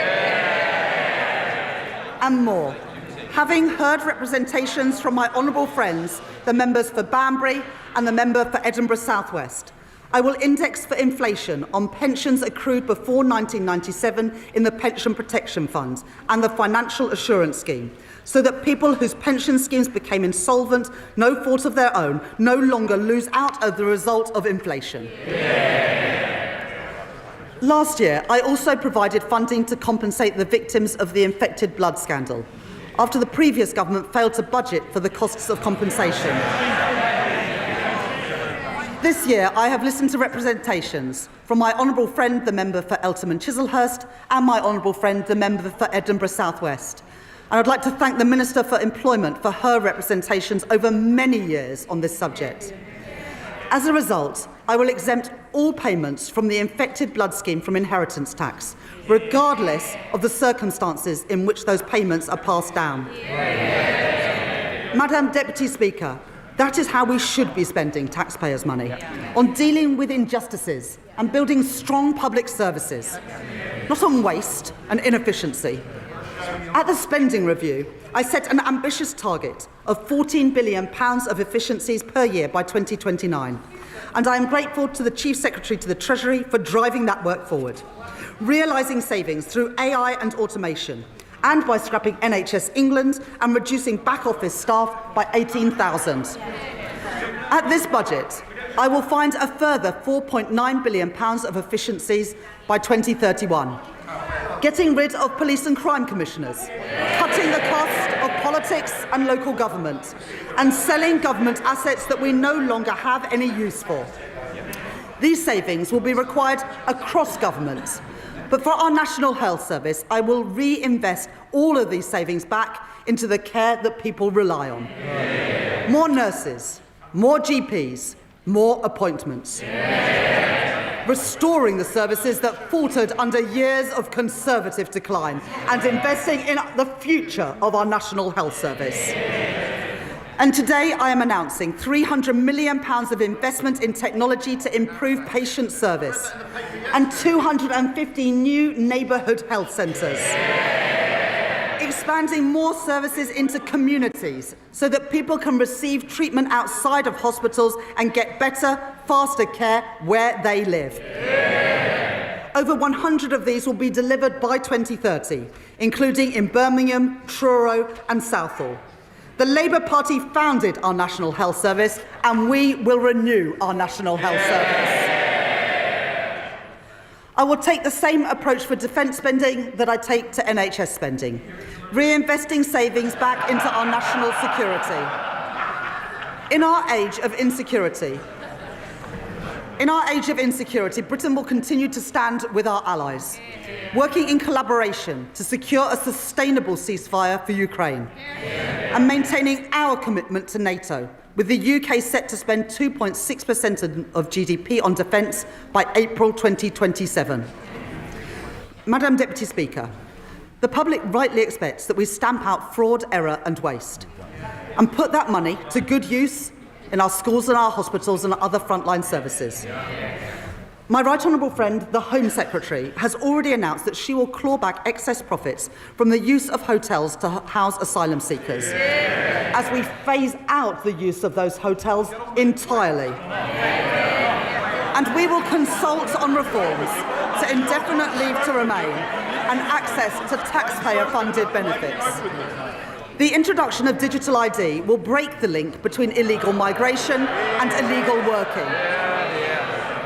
And more. Having heard representations from my honourable friends, the members for Banbury and the member for Edinburgh South West, I will index for inflation on pensions accrued before 1997 in the Pension Protection Fund and the Financial Assurance Scheme, so that people whose pension schemes became insolvent, no fault of their own, no longer lose out as the result of inflation. Last year, I also provided funding to compensate the victims of the infected blood scandal, after the previous government failed to budget for the costs of compensation. This year, I have listened to representations from my honourable friend, the member for Eltham and Chislehurst, and my honourable friend, the member for Edinburgh South West. And I'd like to thank the Minister for Employment for her representations over many years on this subject. As a result, I will exempt all payments from the infected blood scheme from inheritance tax, regardless of the circumstances in which those payments are passed down. Madam Deputy Speaker, that is how we should be spending taxpayers' money, on dealing with injustices and building strong public services, not on waste and inefficiency. At the spending review, I set an ambitious target of £14 billion of efficiencies per year by 2029, and I am grateful to the Chief Secretary to the Treasury for driving that work forward, realising savings through AI and automation, and by scrapping NHS England and reducing back-office staff by 18,000. At this budget, I will find a further £4.9 billion of efficiencies by 2031, getting rid of police and crime commissioners, cutting the cost of politics and local government, and selling government assets that we no longer have any use for. These savings will be required across government, but for our National Health Service, I will reinvest all of these savings back into the care that people rely on. More nurses, more GPs, more appointments. restoring the services that faltered under years of Conservative decline, and investing in the future of our National Health Service. And today I am announcing £300 million of investment in technology to improve patient service and 250 new neighbourhood health centres. Expanding more services into communities so that people can receive treatment outside of hospitals and get better, faster care where they live. Over 100 of these will be delivered by 2030, including in Birmingham, Truro and Southall. The Labour Party founded our National Health Service, and we will renew our National Health Service. I will take the same approach for defence spending that I take to NHS spending, reinvesting savings back into our national security. In our age of insecurity, Britain will continue to stand with our allies, working in collaboration to secure a sustainable ceasefire for Ukraine, and maintaining our commitment to NATO, with the UK set to spend 2.6% of GDP on defence by April 2027. Madam Deputy Speaker, the public rightly expects that we stamp out fraud, error and waste, and put that money to good use in our schools and our hospitals and other frontline services. My right honourable friend, the Home Secretary, has already announced that she will claw back excess profits from the use of hotels to house asylum seekers, as we phase out the use of those hotels entirely. And we will consult on reforms to indefinite leave to remain and access to taxpayer-funded benefits. The introduction of digital ID will break the link between illegal migration and illegal working.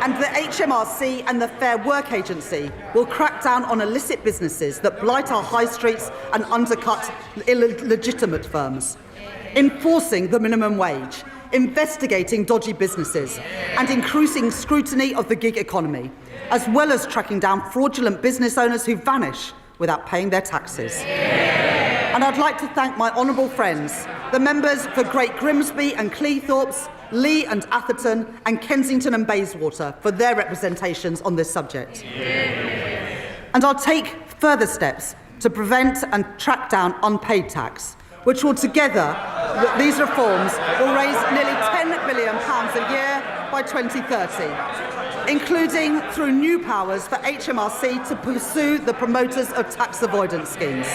And the HMRC and the Fair Work Agency will crack down on illicit businesses that blight our high streets and undercut illegitimate firms, enforcing the minimum wage, investigating dodgy businesses, and increasing scrutiny of the gig economy, as well as tracking down fraudulent business owners who vanish without paying their taxes. And I'd like to thank my honourable friends, the members for Great Grimsby and Cleethorpes, Lee and Atherton, and Kensington and Bayswater for their representations on this subject. And I'll take further steps to prevent and track down unpaid tax, which will together, these reforms will raise nearly £10 billion a year by 2030, including through new powers for HMRC to pursue the promoters of tax avoidance schemes.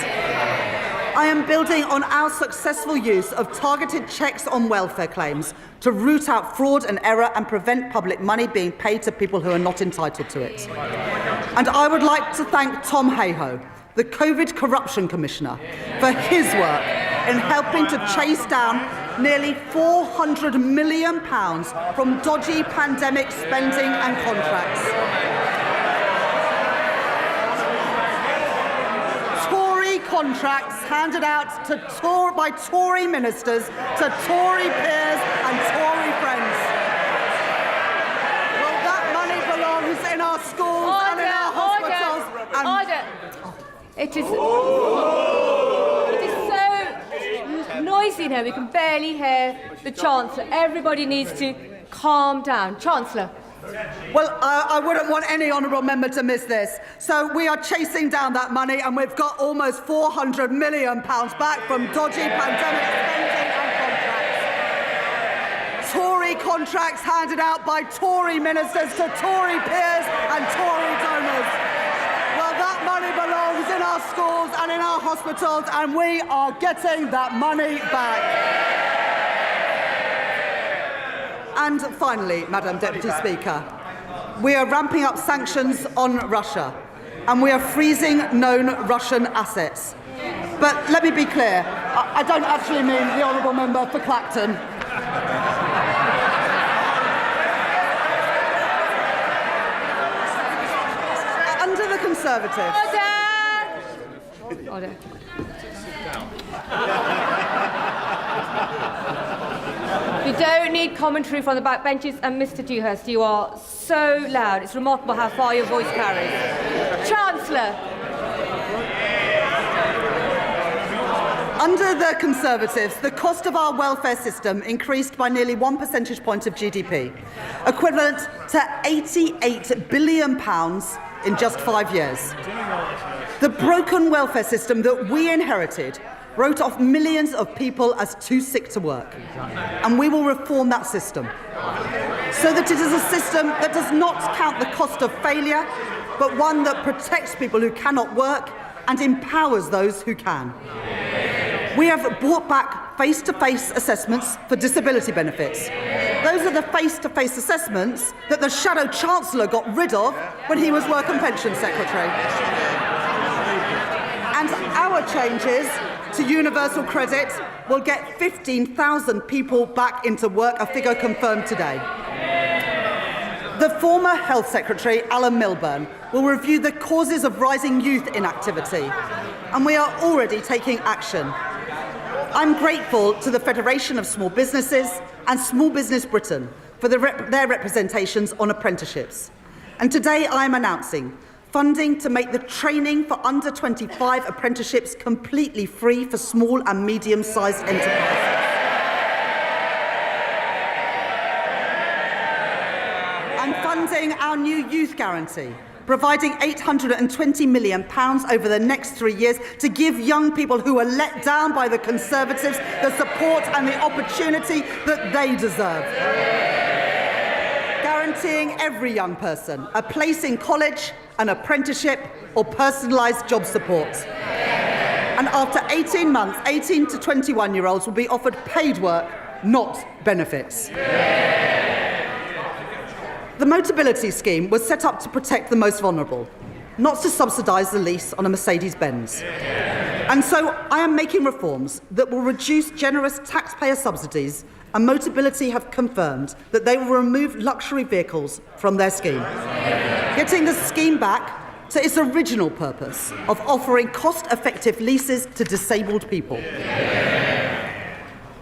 I am building on our successful use of targeted checks on welfare claims to root out fraud and error and prevent public money being paid to people who are not entitled to it. And I would like to thank Tom Hayhoe, the COVID Corruption Commissioner, for his work in helping to chase down nearly £400 million from dodgy pandemic spending and contracts. Contracts handed out by Tory ministers to Tory peers and Tory friends. Well, that money belongs in our schools and in our hospitals. It is so noisy now, we can barely hear the Chancellor. Everybody needs to calm down. Chancellor. Well, I wouldn't want any honourable member to miss this. So we are chasing down that money, and we've got almost £400 million back from dodgy pandemic spending and contracts. Tory contracts handed out by Tory ministers to Tory peers and Tory donors. Well, that money belongs in our schools and in our hospitals, and we are getting that money back. And finally, Madam Deputy Speaker, we are ramping up sanctions on Russia, and we are freezing known Russian assets. But let me be clear, I don't actually mean the honourable member for Clacton. Under the Conservatives... Order. You don't need commentary from the backbenches, and Mr. Dewhurst, you are so loud. It's remarkable how far your voice carries. Chancellor. Under the Conservatives, the cost of our welfare system increased by nearly 1 percentage point of GDP, equivalent to £88 billion in just 5 years. The broken welfare system that we inherited wrote off millions of people as too sick to work, and we will reform that system so that it is a system that does not count the cost of failure, but one that protects people who cannot work and empowers those who can. We have brought back face-to-face assessments for disability benefits. Those are the face-to-face assessments that the Shadow Chancellor got rid of when he was Work and Pension Secretary. And our changes to universal credit will get 15,000 people back into work, a figure confirmed today. The former Health Secretary, Alan Milburn, will review the causes of rising youth inactivity, and we are already taking action. I'm grateful to the Federation of Small Businesses and Small Business Britain for their representations on apprenticeships. And today I am announcing funding to make the training for under 25 apprenticeships completely free for small and medium-sized enterprises. I'm funding our new youth guarantee, providing £820 million over the next 3 years to give young people who are let down by the Conservatives the support and the opportunity that they deserve. Guaranteeing every young person a place in college, an apprenticeship or personalised job support. And after 18 months, 18 to 21-year-olds will be offered paid work, not benefits. The Motability Scheme was set up to protect the most vulnerable, not to subsidise the lease on a Mercedes-Benz. And so I am making reforms that will reduce generous taxpayer subsidies, and Motability have confirmed that they will remove luxury vehicles from their scheme, getting the scheme back to its original purpose of offering cost-effective leases to disabled people.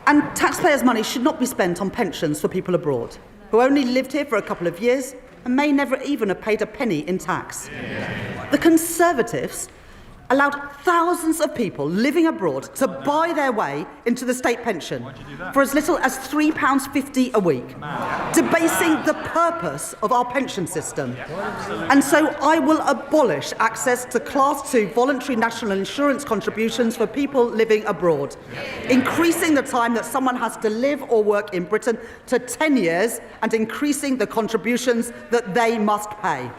And taxpayers' money should not be spent on pensions for people abroad, who only lived here for a couple of years and may never even have paid a penny in tax. The Conservatives allowed thousands of people living abroad to buy their way into the state pension for as little as £3.50 a week, debasing the purpose of our pension system. And so I will abolish access to Class 2 voluntary national insurance contributions for people living abroad, increasing the time that someone has to live or work in Britain to 10 years and increasing the contributions that they must pay.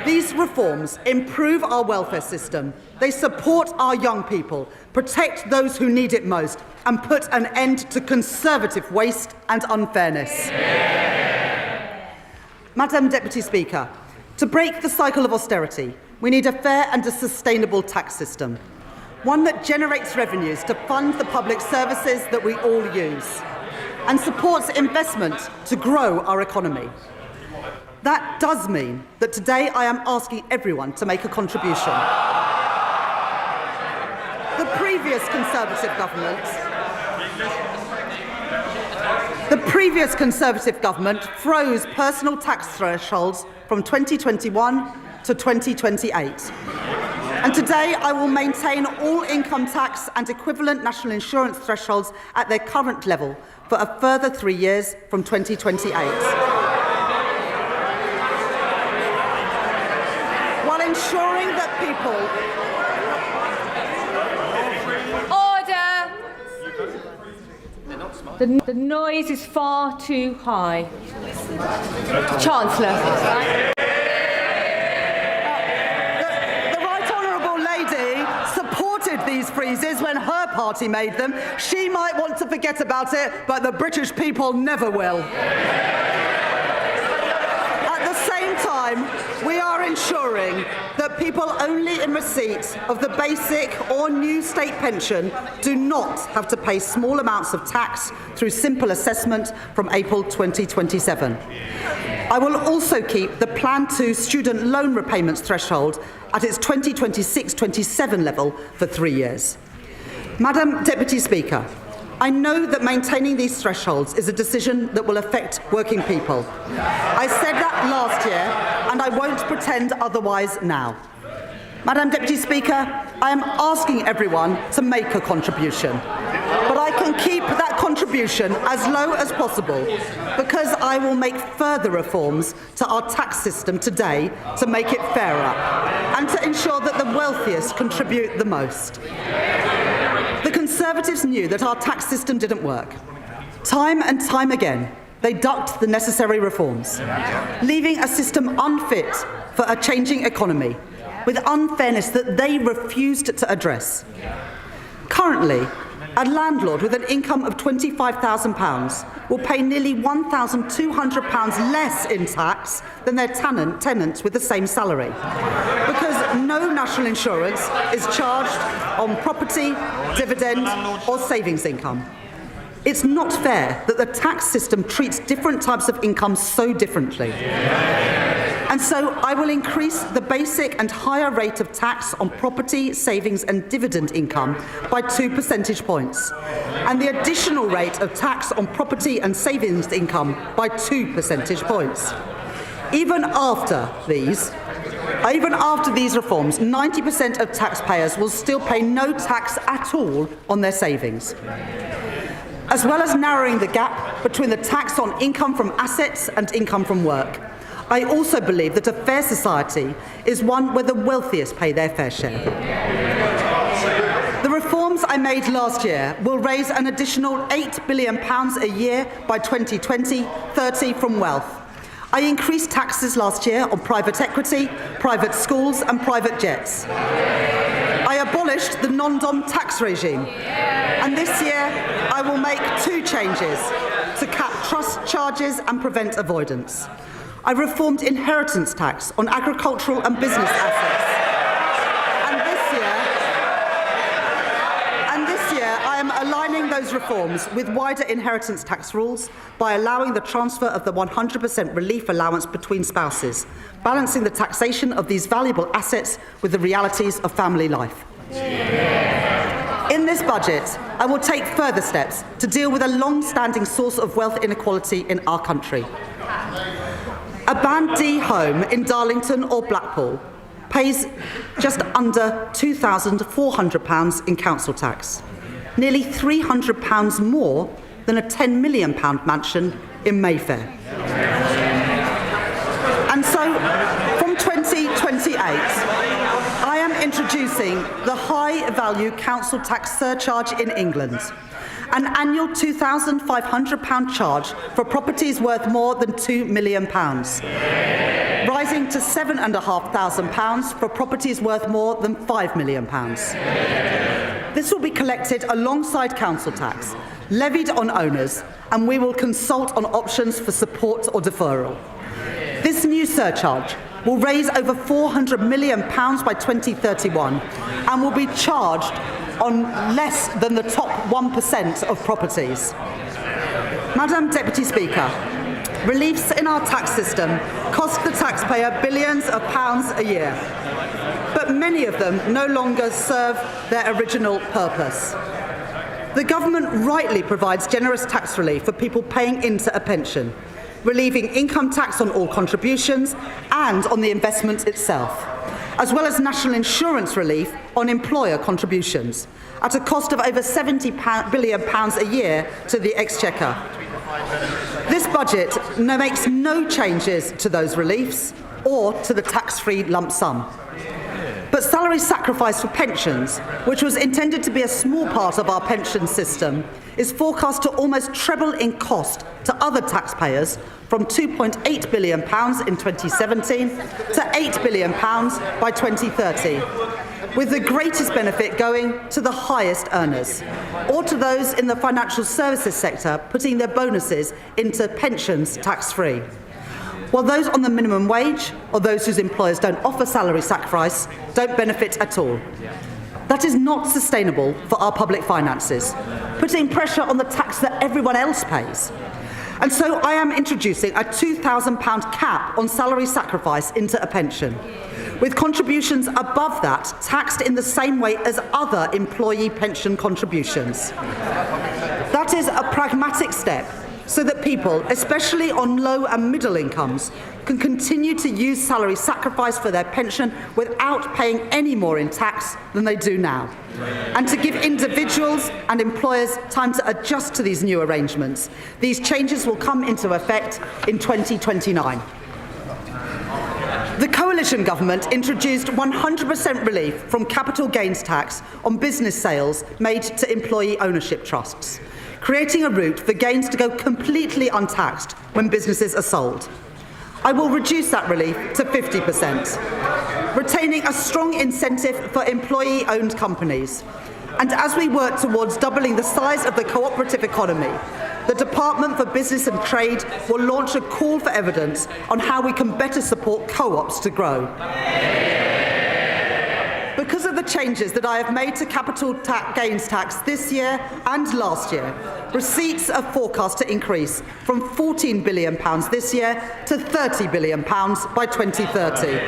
These reforms improve our welfare system. They support our young people, protect those who need it most, and put an end to Conservative waste and unfairness. Madam Deputy Speaker, to break the cycle of austerity, we need a fair and a sustainable tax system, one that generates revenues to fund the public services that we all use, and supports investment to grow our economy. That does mean that today I am asking everyone to make a contribution. The previous Conservative government froze personal tax thresholds from 2021 to 2028. And today I will maintain all income tax and equivalent national insurance thresholds at their current level for a further 3 years from 2028. Ensuring that people... Order! The noise is far too high. Chancellor. The Right Honourable Lady supported these freezes when her party made them. She might want to forget about it, but the British people never will. At the same time, we are ensuring that people only in receipt of the basic or new state pension do not have to pay small amounts of tax through simple assessment from April 2027. I will also keep the Plan 2 student loan repayments threshold at its 2026-27 level for 3 years. Madam Deputy Speaker, I know that maintaining these thresholds is a decision that will affect working people. I said that last year, and I won't pretend otherwise now. Madam Deputy Speaker, I am asking everyone to make a contribution, but I can keep that contribution as low as possible because I will make further reforms to our tax system today to make it fairer and to ensure that the wealthiest contribute the most. The Conservatives knew that our tax system didn't work. Time and time again, they ducked the necessary reforms, leaving a system unfit for a changing economy, with unfairness that they refused to address. Currently, a landlord with an income of £25,000 will pay nearly £1,200 less in tax than their tenants with the same salary, because no national insurance is charged on property, dividend or savings income. It's not fair that the tax system treats different types of income so differently. And so I will increase the basic and higher rate of tax on property, savings and dividend income by 2 percentage points, and the additional rate of tax on property and savings income by 2 percentage points. Even after these reforms, 90% of taxpayers will still pay no tax at all on their savings. As well as narrowing the gap between the tax on income from assets and income from work, I also believe that a fair society is one where the wealthiest pay their fair share. The reforms I made last year will raise an additional £8 billion a year by 2020-30 from wealth. I increased taxes last year on private equity, private schools and private jets. I abolished the non-dom tax regime. And this year, I will make 2 changes to cap trust charges and prevent avoidance. I reformed inheritance tax on agricultural and business assets. And this year, I am aligning those reforms with wider inheritance tax rules by allowing the transfer of the 100% relief allowance between spouses, balancing the taxation of these valuable assets with the realities of family life. In this budget, I will take further steps to deal with a long-standing source of wealth inequality in our country. A Band D home in Darlington or Blackpool pays just under £2,400 in council tax, nearly £300 more than a £10 million mansion in Mayfair. And so, from 2028, I am introducing the high-value council tax surcharge in England, an annual £2,500 charge for properties worth more than £2 million, rising to £7,500 for properties worth more than £5 million. This will be collected alongside council tax, levied on owners, and we will consult on options for support or deferral. This new surcharge will raise over £400 million by 2031 and will be charged on less than the top 1% of properties. Madam Deputy Speaker, reliefs in our tax system cost the taxpayer billions of pounds a year, but many of them no longer serve their original purpose. The government rightly provides generous tax relief for people paying into a pension, relieving income tax on all contributions and on the investment itself, as well as national insurance relief on employer contributions, at a cost of over £70 billion a year to the Exchequer. This budget makes no changes to those reliefs or to the tax-free lump sum. But salary sacrifice for pensions, which was intended to be a small part of our pension system, is forecast to almost treble in cost to other taxpayers, from £2.8 billion in 2017 to £8 billion by 2030, with the greatest benefit going to the highest earners, or to those in the financial services sector putting their bonuses into pensions tax-free, while those on the minimum wage or those whose employers don't offer salary sacrifice don't benefit at all. That is not sustainable for our public finances, putting pressure on the tax that everyone else pays. And so I am introducing a £2,000 cap on salary sacrifice into a pension, with contributions above that taxed in the same way as other employee pension contributions. That is a pragmatic step so that people, especially on low and middle incomes, can continue to use salary sacrifice for their pension without paying any more in tax than they do now, and to give individuals and employers time to adjust to these new arrangements. These changes will come into effect in 2029. The coalition government introduced 100% relief from capital gains tax on business sales made to employee ownership trusts, creating a route for gains to go completely untaxed when businesses are sold. I will reduce that relief to 50%, retaining a strong incentive for employee-owned companies. And as we work towards doubling the size of the cooperative economy, the Department for Business and Trade will launch a call for evidence on how we can better support co-ops to grow. Because of the changes that I have made to capital gains tax this year and last year, receipts are forecast to increase from £14 billion this year to £30 billion by 2030.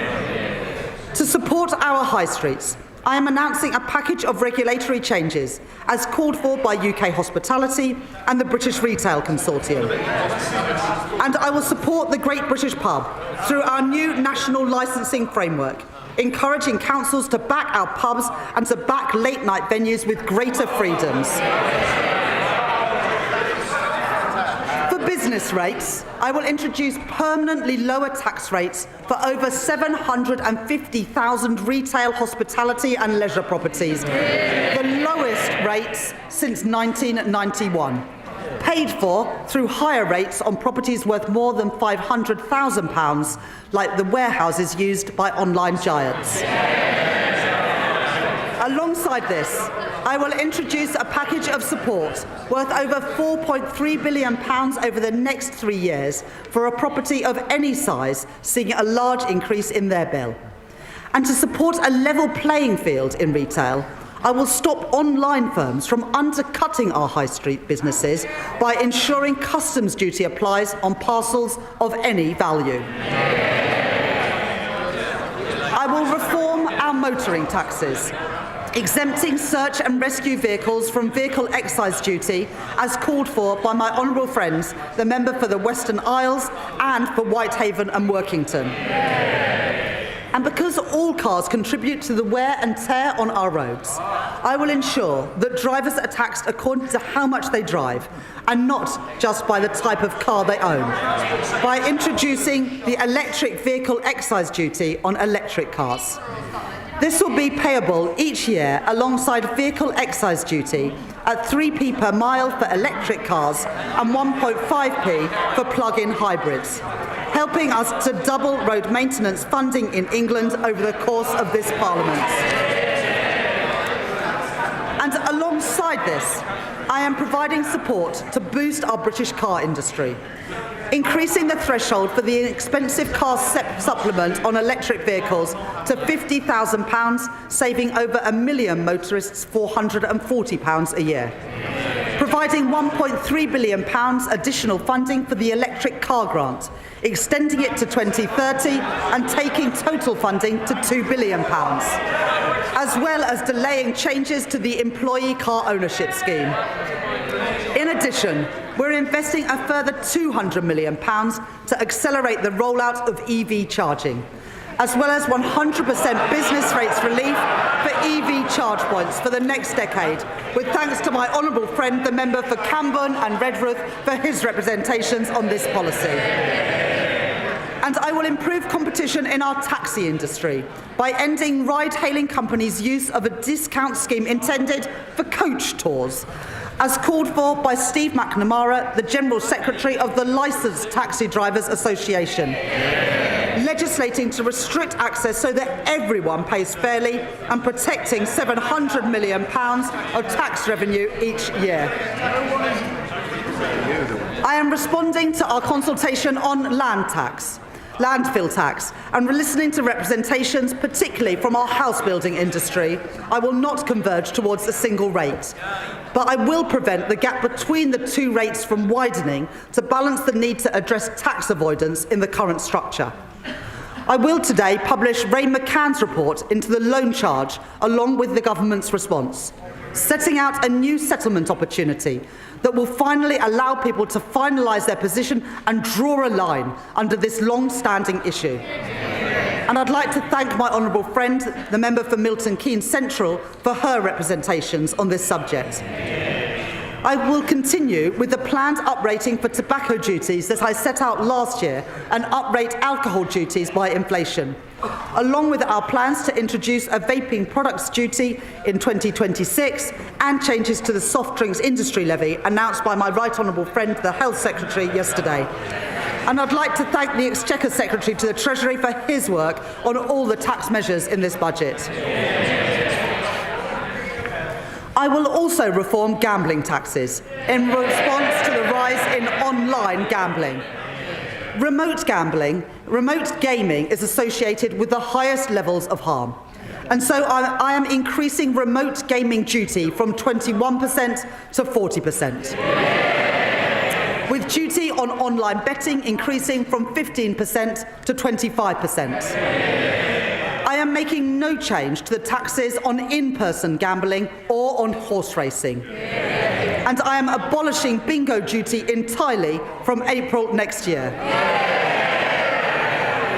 To support our high streets, I am announcing a package of regulatory changes as called for by UK Hospitality and the British Retail Consortium. And I will support the Great British Pub through our new national licensing framework, encouraging councils to back our pubs and to back late-night venues with greater freedoms. For business rates, I will introduce permanently lower tax rates for over 750,000 retail, hospitality and leisure properties, the lowest rates since 1991. Paid for through higher rates on properties worth more than £500,000, like the warehouses used by online giants. Alongside this, I will introduce a package of support worth over £4.3 billion over the next 3 years for a property of any size seeing a large increase in their bill. And to support a level playing field in retail, I will stop online firms from undercutting our high street businesses by ensuring customs duty applies on parcels of any value. I will reform our motoring taxes, exempting search and rescue vehicles from vehicle excise duty as called for by my honourable friends, the member for the Western Isles and for Whitehaven and Workington. And because all cars contribute to the wear and tear on our roads, I will ensure that drivers are taxed according to how much they drive and not just by the type of car they own, by introducing the electric vehicle excise duty on electric cars. This will be payable each year alongside vehicle excise duty at 3p per mile for electric cars and 1.5p for plug-in hybrids, helping us to double road maintenance funding in England over the course of this Parliament. And alongside this, I am providing support to boost our British car industry, increasing the threshold for the expensive car supplement on electric vehicles to £50,000, saving over 1 million motorists £440 a year. Providing £1.3 billion additional funding for the electric car grant, extending it to 2030 and taking total funding to £2 billion, as well as delaying changes to the employee car ownership scheme. In addition, we're investing a further £200 million to accelerate the rollout of EV charging, as well as 100% business rates relief for EV charge points for the next decade, with thanks to my honourable friend, the member for Camborne and Redruth, for his representations on this policy. And I will improve competition in our taxi industry by ending ride-hailing companies' use of a discount scheme intended for coach tours, as called for by Steve McNamara, the General Secretary of the Licensed Taxi Drivers Association, legislating to restrict access so that everyone pays fairly and protecting £700 million of tax revenue each year. I am responding to our consultation on landfill tax, and listening to representations, particularly from our house building industry. I will not converge towards a single rate, but I will prevent the gap between the two rates from widening to balance the need to address tax avoidance in the current structure. I will today publish Ray McCann's report into the loan charge along with the government's response. setting out a new settlement opportunity that will finally allow people to finalise their position and draw a line under this long-standing issue. And I'd like to thank my honourable friend, the member for Milton Keynes Central, for her representations on this subject. I will continue with the planned uprating for tobacco duties that I set out last year and uprate alcohol duties by inflation, along with our plans to introduce a vaping products duty in 2026 and changes to the soft drinks industry levy announced by my right honourable friend, the Health Secretary, yesterday. And I'd like to thank the Exchequer Secretary to the Treasury for his work on all the tax measures in this budget. I will also reform gambling taxes in response to the rise in online gambling. Remote gaming is associated with the highest levels of harm. And so I am increasing remote gaming duty from 21% to 40%. With duty on online betting increasing from 15% to 25%. I am making no change to the taxes on in-person gambling or on horse racing. And I am abolishing bingo duty entirely from April next year.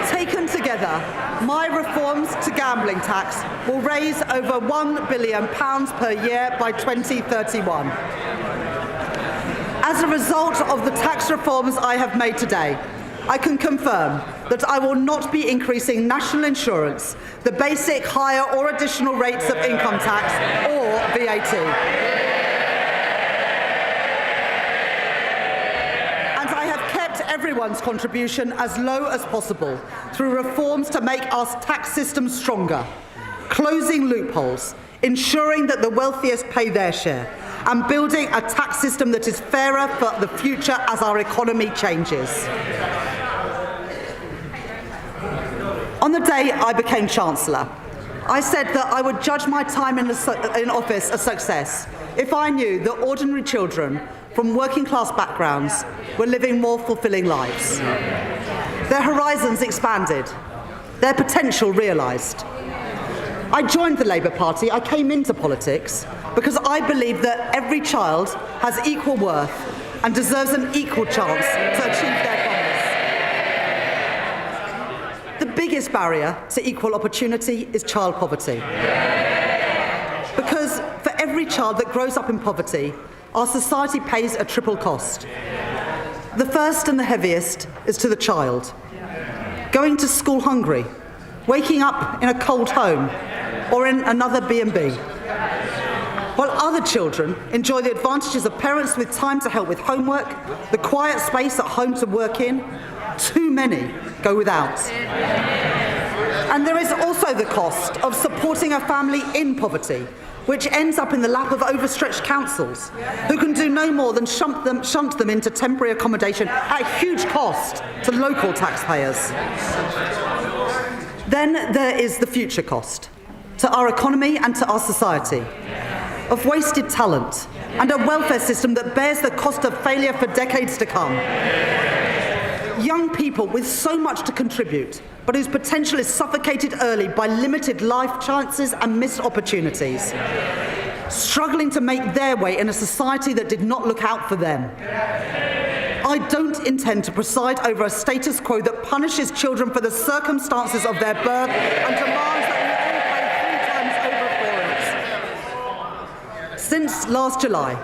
Taken together, my reforms to gambling tax will raise over £1 billion per year by 2031. As a result of the tax reforms I have made today, I can confirm that I will not be increasing national insurance, the basic, higher or additional rates of income tax or VAT. And I have kept everyone's contribution as low as possible through reforms to make our tax system stronger, closing loopholes, ensuring that the wealthiest pay their share, and building a tax system that is fairer for the future as our economy changes. On the day I became Chancellor, I said that I would judge my time in office a success if I knew that ordinary children from working class backgrounds were living more fulfilling lives. Their horizons expanded, their potential realised. I joined the Labour Party, I came into politics because I believe that every child has equal worth and deserves an equal chance to achieve their promise. The biggest barrier to equal opportunity is child poverty. Because for every child that grows up in poverty, our society pays a triple cost. The first and the heaviest is to the child. Going to school hungry, waking up in a cold home, or in another B&B. While other children enjoy the advantages of parents with time to help with homework, the quiet space at home to work in, too many go without. And there is also the cost of supporting a family in poverty, which ends up in the lap of overstretched councils, who can do no more than shunt them into temporary accommodation at huge cost to local taxpayers. Then there is the future cost to our economy and to our society, of wasted talent and a welfare system that bears the cost of failure for decades to come. Young people with so much to contribute, but whose potential is suffocated early by limited life chances and missed opportunities, struggling to make their way in a society that did not look out for them. I don't intend to preside over a status quo that punishes children for the circumstances of their birth and demands that since last July,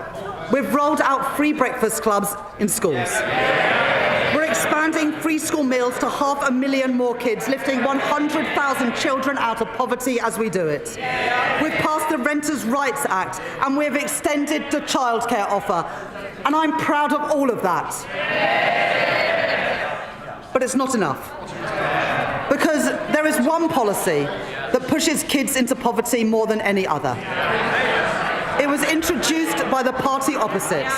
we've rolled out free breakfast clubs in schools. We're expanding free school meals to 500,000 more kids, lifting 100,000 children out of poverty as we do it. We've passed the Renters' Rights Act and we've extended the childcare offer. And I'm proud of all of that. But it's not enough. Because there is one policy that pushes kids into poverty more than any other. It was introduced by the party opposite.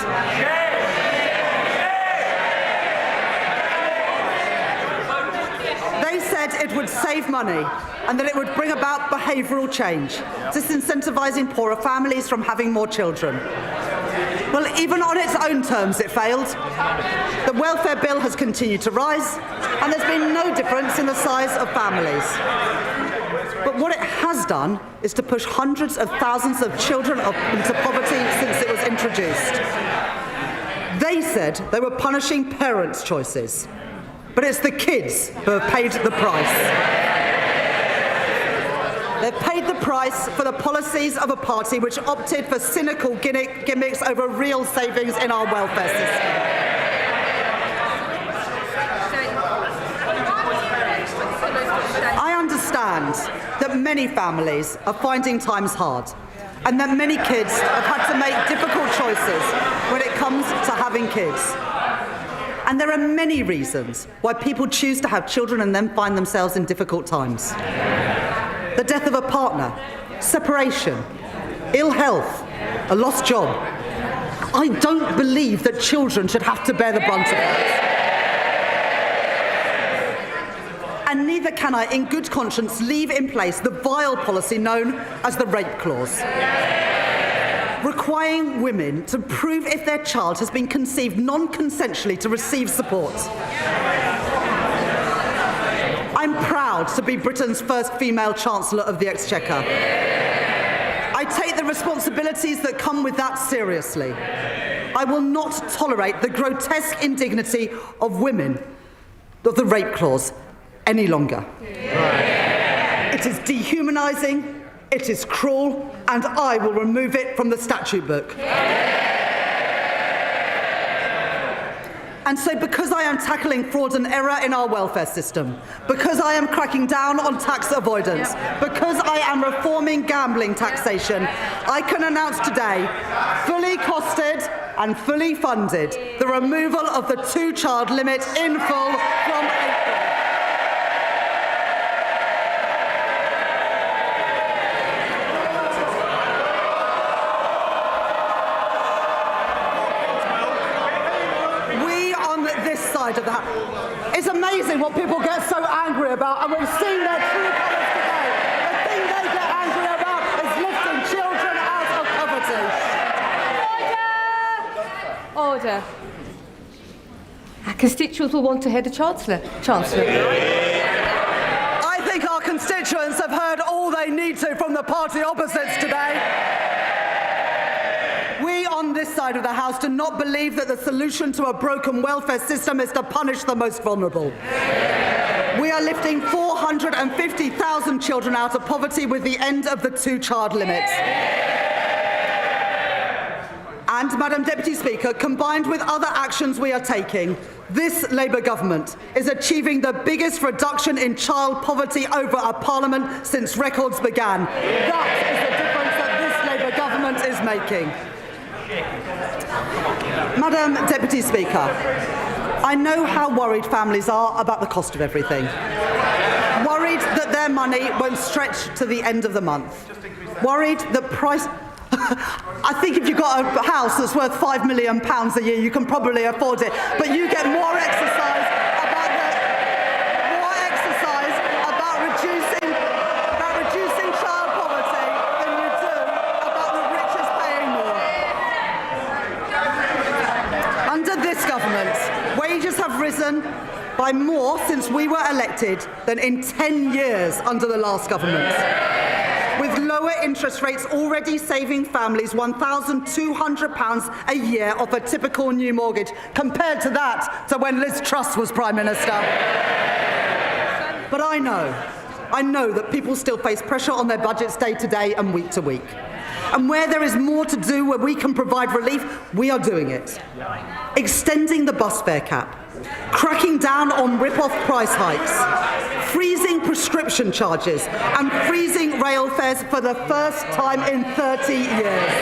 They said it would save money and that it would bring about behavioural change, disincentivising poorer families from having more children. Well, even on its own terms, it failed. The welfare bill has continued to rise, and there's been no difference in the size of families. But what it has done is to push hundreds of thousands of children into poverty since it was introduced. They said they were punishing parents' choices, but it's the kids who have paid the price. They've paid the price for the policies of a party which opted for cynical gimmicks over real savings in our welfare system. I understand that many families are finding times hard and that many kids have had to make difficult choices when it comes to having kids. And there are many reasons why people choose to have children and then find themselves in difficult times. The death of a partner, separation, ill health, a lost job. I don't believe that children should have to bear the brunt of that. And neither can I, in good conscience, leave in place the vile policy known as the rape clause, requiring women to prove if their child has been conceived non-consensually to receive support. I'm proud to be Britain's first female Chancellor of the Exchequer. I take the responsibilities that come with that seriously. I will not tolerate the grotesque indignity of women of the rape clause any longer. It is dehumanising, it is cruel, and I will remove it from the statute book. And so because I am tackling fraud and error in our welfare system, because I am cracking down on tax avoidance, because I am reforming gambling taxation, I can announce today, fully costed and fully funded, the removal of the two-child limit in full from April. Of that. It's amazing what people get so angry about, and we've seen their true colours today. The thing they get angry about is lifting children out of poverty. Order. Our constituents will want to hear the Chancellor. I think our constituents have heard all they need to from the party opposites today. We on this side of the House do not believe that the solution to a broken welfare system is to punish the most vulnerable. We are lifting 450,000 children out of poverty with the end of the two-child limit. And, Madam Deputy Speaker, combined with other actions we are taking, this Labour government is achieving the biggest reduction in child poverty over a parliament since records began. That is the difference that this Labour government is making. Madam Deputy Speaker, I know how worried families are about the cost of everything. Worried that their money won't stretch to the end of the month. Worried that price... I think if you've got a house that's worth £5 million a year, you can probably afford it. But you get more exercise about reducing child poverty than you do about the richest paying more. Under this government, wages have risen by more since we were elected than in 10 years under the last government, with lower interest rates already saving families £1,200 a year off a typical new mortgage, compared to that to when Liz Truss was Prime Minister. But I know that people still face pressure on their budgets day to day and week to week. And where there is more to do, where we can provide relief, we are doing it. Extending the bus fare cap, cracking down on rip-off price hikes, freezing prescription charges, and freezing rail fares for the first time in 30 years.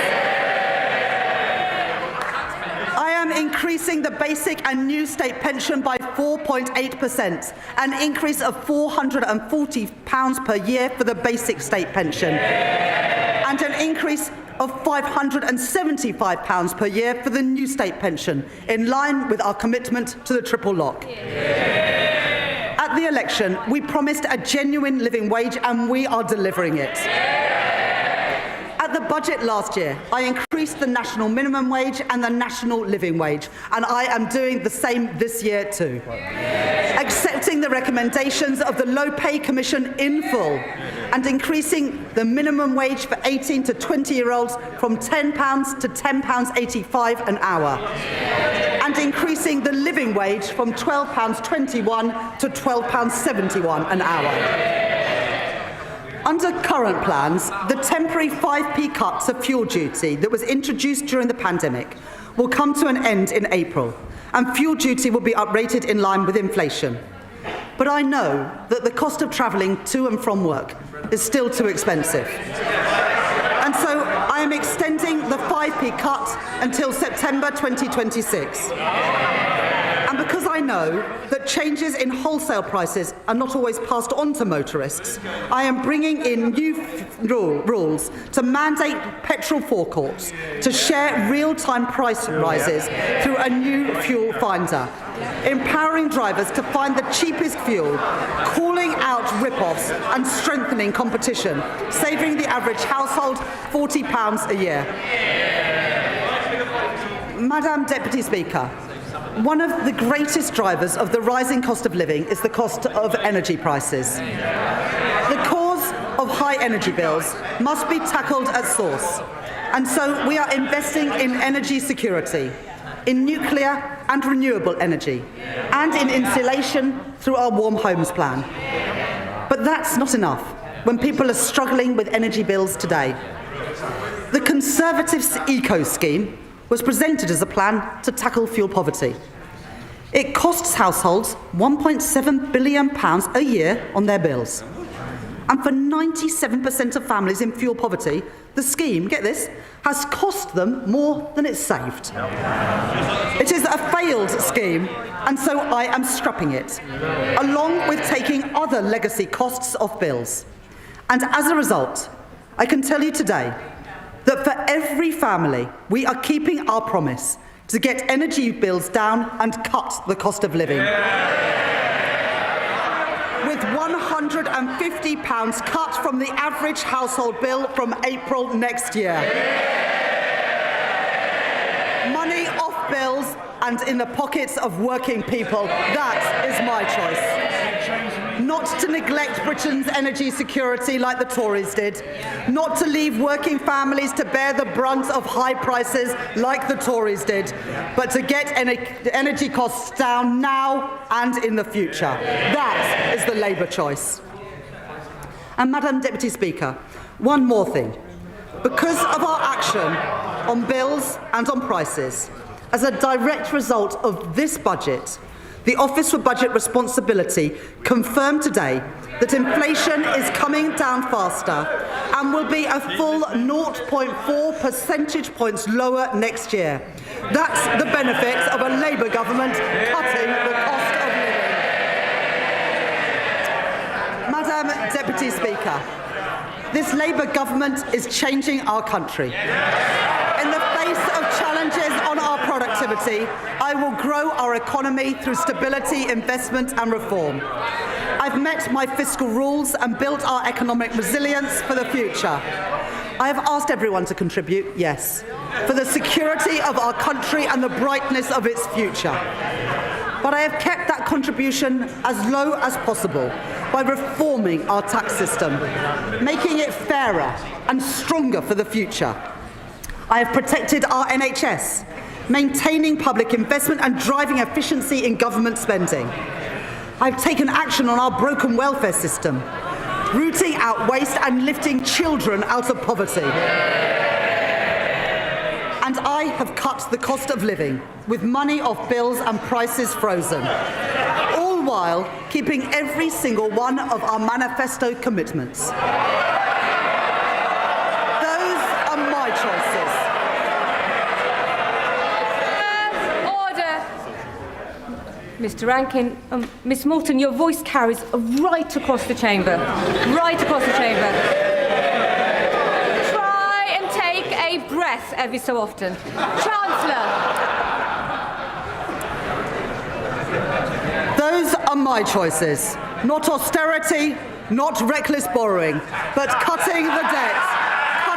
I am increasing the basic and new state pension by 4.8%, an increase of £440 per year for the basic state pension, and an increase of £575 per year for the new state pension, in line with our commitment to the triple lock. At the election, we promised a genuine living wage, and we are delivering it. At the budget last year, I increased the national minimum wage and the national living wage, and I am doing the same this year too. Accepting the recommendations of the Low Pay Commission in full and increasing the minimum wage for 18 to 20-year-olds from £10 to £10.85 an hour, and increasing the living wage from £12.21 to £12.71 an hour. Under current plans, the temporary 5p cut to fuel duty that was introduced during the pandemic will come to an end in April, and fuel duty will be uprated in line with inflation. But I know that the cost of travelling to and from work is still too expensive. And so I am extending the 5p cut until September 2026. And because I know that changes in wholesale prices are not always passed on to motorists, I am bringing in new rules to mandate petrol forecourts to share real-time price rises through a new fuel finder, empowering drivers to find the cheapest fuel, calling out rip-offs and strengthening competition, saving the average household £40 a year. Madam Deputy Speaker, one of the greatest drivers of the rising cost of living is the cost of energy prices. The cause of high energy bills must be tackled at source, and so we are investing in energy security, in nuclear and renewable energy, and in insulation through our Warm Homes Plan. But that's not enough when people are struggling with energy bills today. The Conservatives' Eco Scheme was presented as a plan to tackle fuel poverty. It costs households £1.7 billion a year on their bills. And for 97% of families in fuel poverty, the scheme, get this, has cost them more than it's saved. It is a failed scheme, and so I am scrapping it, along with taking other legacy costs off bills. And as a result, I can tell you today that for every family, we are keeping our promise to get energy bills down and cut the cost of living. With £150 cut from the average household bill from April next year. Money off bills and in the pockets of working people. That is my choice. Not to neglect Britain's energy security like the Tories did. Not to leave working families to bear the brunt of high prices like the Tories did. But to get energy costs down now and in the future. That is the Labour choice. And Madam Deputy Speaker, one more thing. Because of our action on bills and on prices, as a direct result of this budget, the Office for Budget Responsibility confirmed today that inflation is coming down faster and will be a full 0.4 percentage points lower next year. That's the benefit of a Labour government cutting the cost of living. Madam Deputy Speaker, this Labour government is changing our country. In the face of challenges on our productivity, I will grow our economy through stability, investment and reform. I've met my fiscal rules and built our economic resilience for the future. I have asked everyone to contribute, yes, for the security of our country and the brightness of its future. But I have kept that contribution as low as possible by reforming our tax system, making it fairer and stronger for the future. I have protected our NHS, maintaining public investment and driving efficiency in government spending. I've taken action on our broken welfare system, rooting out waste and lifting children out of poverty. And I have cut the cost of living with money off bills and prices frozen, all while keeping every single one of our manifesto commitments. Those are my choices. Mr. Rankin, Miss Morton, your voice carries right across the chamber. Right across the chamber. Try and take a breath every so often. Chancellor. Those are my choices. Not austerity, not reckless borrowing, but cutting the debt.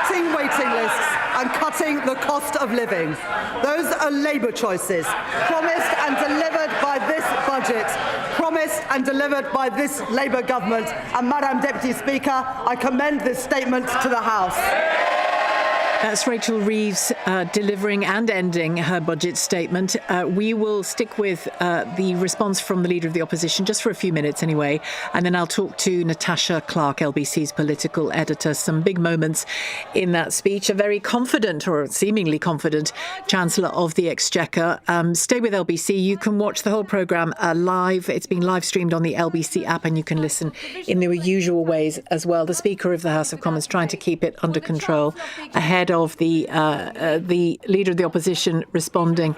cutting waiting lists and cutting the cost of living. Those are Labour choices, promised and delivered by this budget, promised and delivered by this Labour government. And Madam Deputy Speaker, I commend this statement to the House. That's Rachel Reeves delivering and ending her budget statement. We will stick with the response from the Leader of the Opposition, just for a few minutes anyway, and then I'll talk to Natasha Clark, LBC's political editor. Some big moments in that speech. A very confident, or seemingly confident, Chancellor of the Exchequer. Stay with LBC. You can watch the whole programme live. It's being live streamed on the LBC app, and you can listen in the usual ways as well. The Speaker of the House of Commons trying to keep it under control ahead of the Leader of the Opposition responding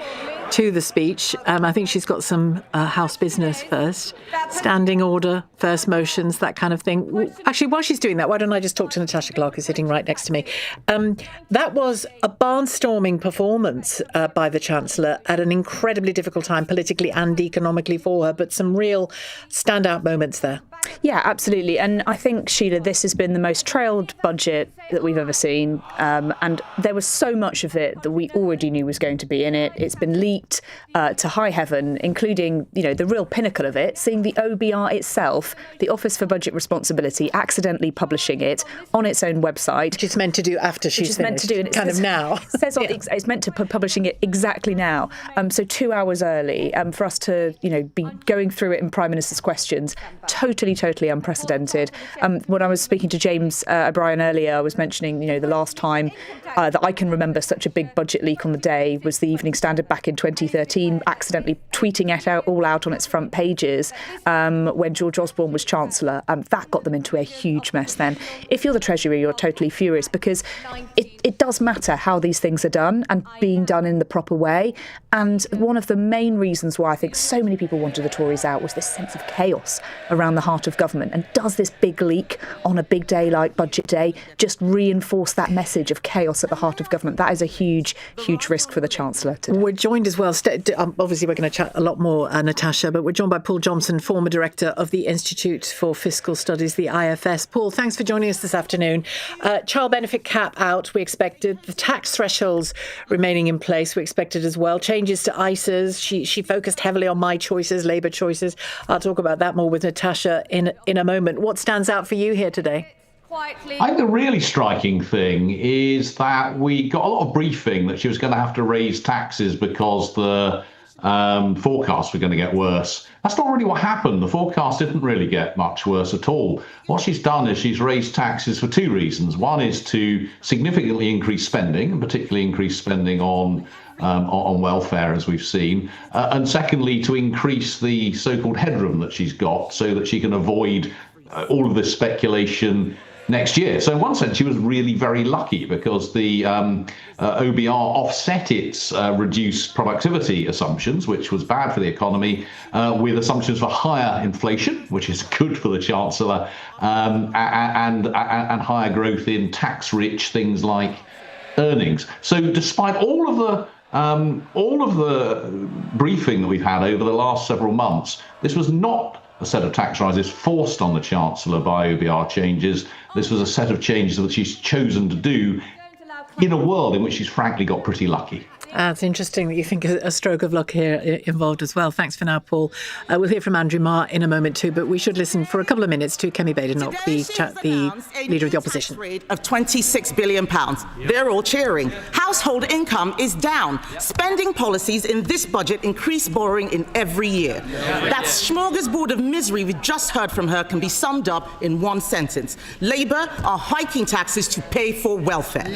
to the speech. I think she's got some House business first, standing order, first motions, that kind of thing. Actually, while she's doing that, why don't I just talk to Natasha Clark, who's sitting right next to me. That was a barnstorming performance by the Chancellor at an incredibly difficult time politically and economically for her, but some real standout moments there. Yeah, absolutely. And I think, Sheila, this has been the most trailed budget that we've ever seen. And there was so much of it that we already knew was going to be in it. It's been leaked to high heaven, including, the real pinnacle of it, seeing the OBR itself, the Office for Budget Responsibility, accidentally publishing it on its own website. Which it's meant to do after she's finished. Meant to do, and kind of now. Says it's meant to publishing it exactly now. So 2 hours early for us to, be going through it in Prime Minister's questions. Totally unprecedented. When I was speaking to James O'Brien earlier, I was mentioning, the last time that I can remember such a big budget leak on the day was the Evening Standard back in 2013, accidentally tweeting it all out on its front pages when George Osborne was Chancellor. That got them into a huge mess then. If you're the Treasury, you're totally furious because it does matter how these things are done and being done in the proper way. And one of the main reasons why I think so many people wanted the Tories out was this sense of chaos around the heart of government. And does this big leak on a big day like Budget Day just reinforce that message of chaos at the heart of government? That is a huge risk for the Chancellor today. We're joined as well, obviously we're going to chat a lot more, Natasha, but we're joined by Paul Johnson, former Director of the Institute for Fiscal Studies, the IFS. Paul, thanks for joining us this afternoon. Child benefit cap out, we expected. The tax thresholds remaining in place, we expected as well. Changes to ISAs. She focused heavily on my choices, Labour choices. I'll talk about that more with Natasha in a moment. What stands out for you here today? I think the really striking thing is that we got a lot of briefing that she was going to have to raise taxes because the forecasts were going to get worse. That's not really what happened. The forecast didn't really get much worse at all. What she's done is she's raised taxes for two reasons. One is to significantly increase spending, and particularly increase spending on welfare, as we've seen, and secondly, to increase the so-called headroom that she's got so that she can avoid all of this speculation next year. So in one sense, she was really very lucky because the OBR offset its reduced productivity assumptions, which was bad for the economy, with assumptions for higher inflation, which is good for the Chancellor, and higher growth in tax-rich things like earnings. So despite all of the briefing that we've had over the last several months, this was not a set of tax rises forced on the Chancellor by OBR changes. This was a set of changes that she's chosen to do in a world in which she's frankly got pretty lucky. It's interesting that you think a stroke of luck here involved as well. Thanks for now, Paul. We'll hear from Andrew Marr in a moment too, but we should listen for a couple of minutes to Kemi Badenoch, the Leader of the Opposition. Of £26 billion. They're all cheering. Household income is down. Spending policies in this budget increase borrowing in every year. That smorgasbord of misery we just heard from her can be summed up in one sentence. Labour are hiking taxes to pay for welfare.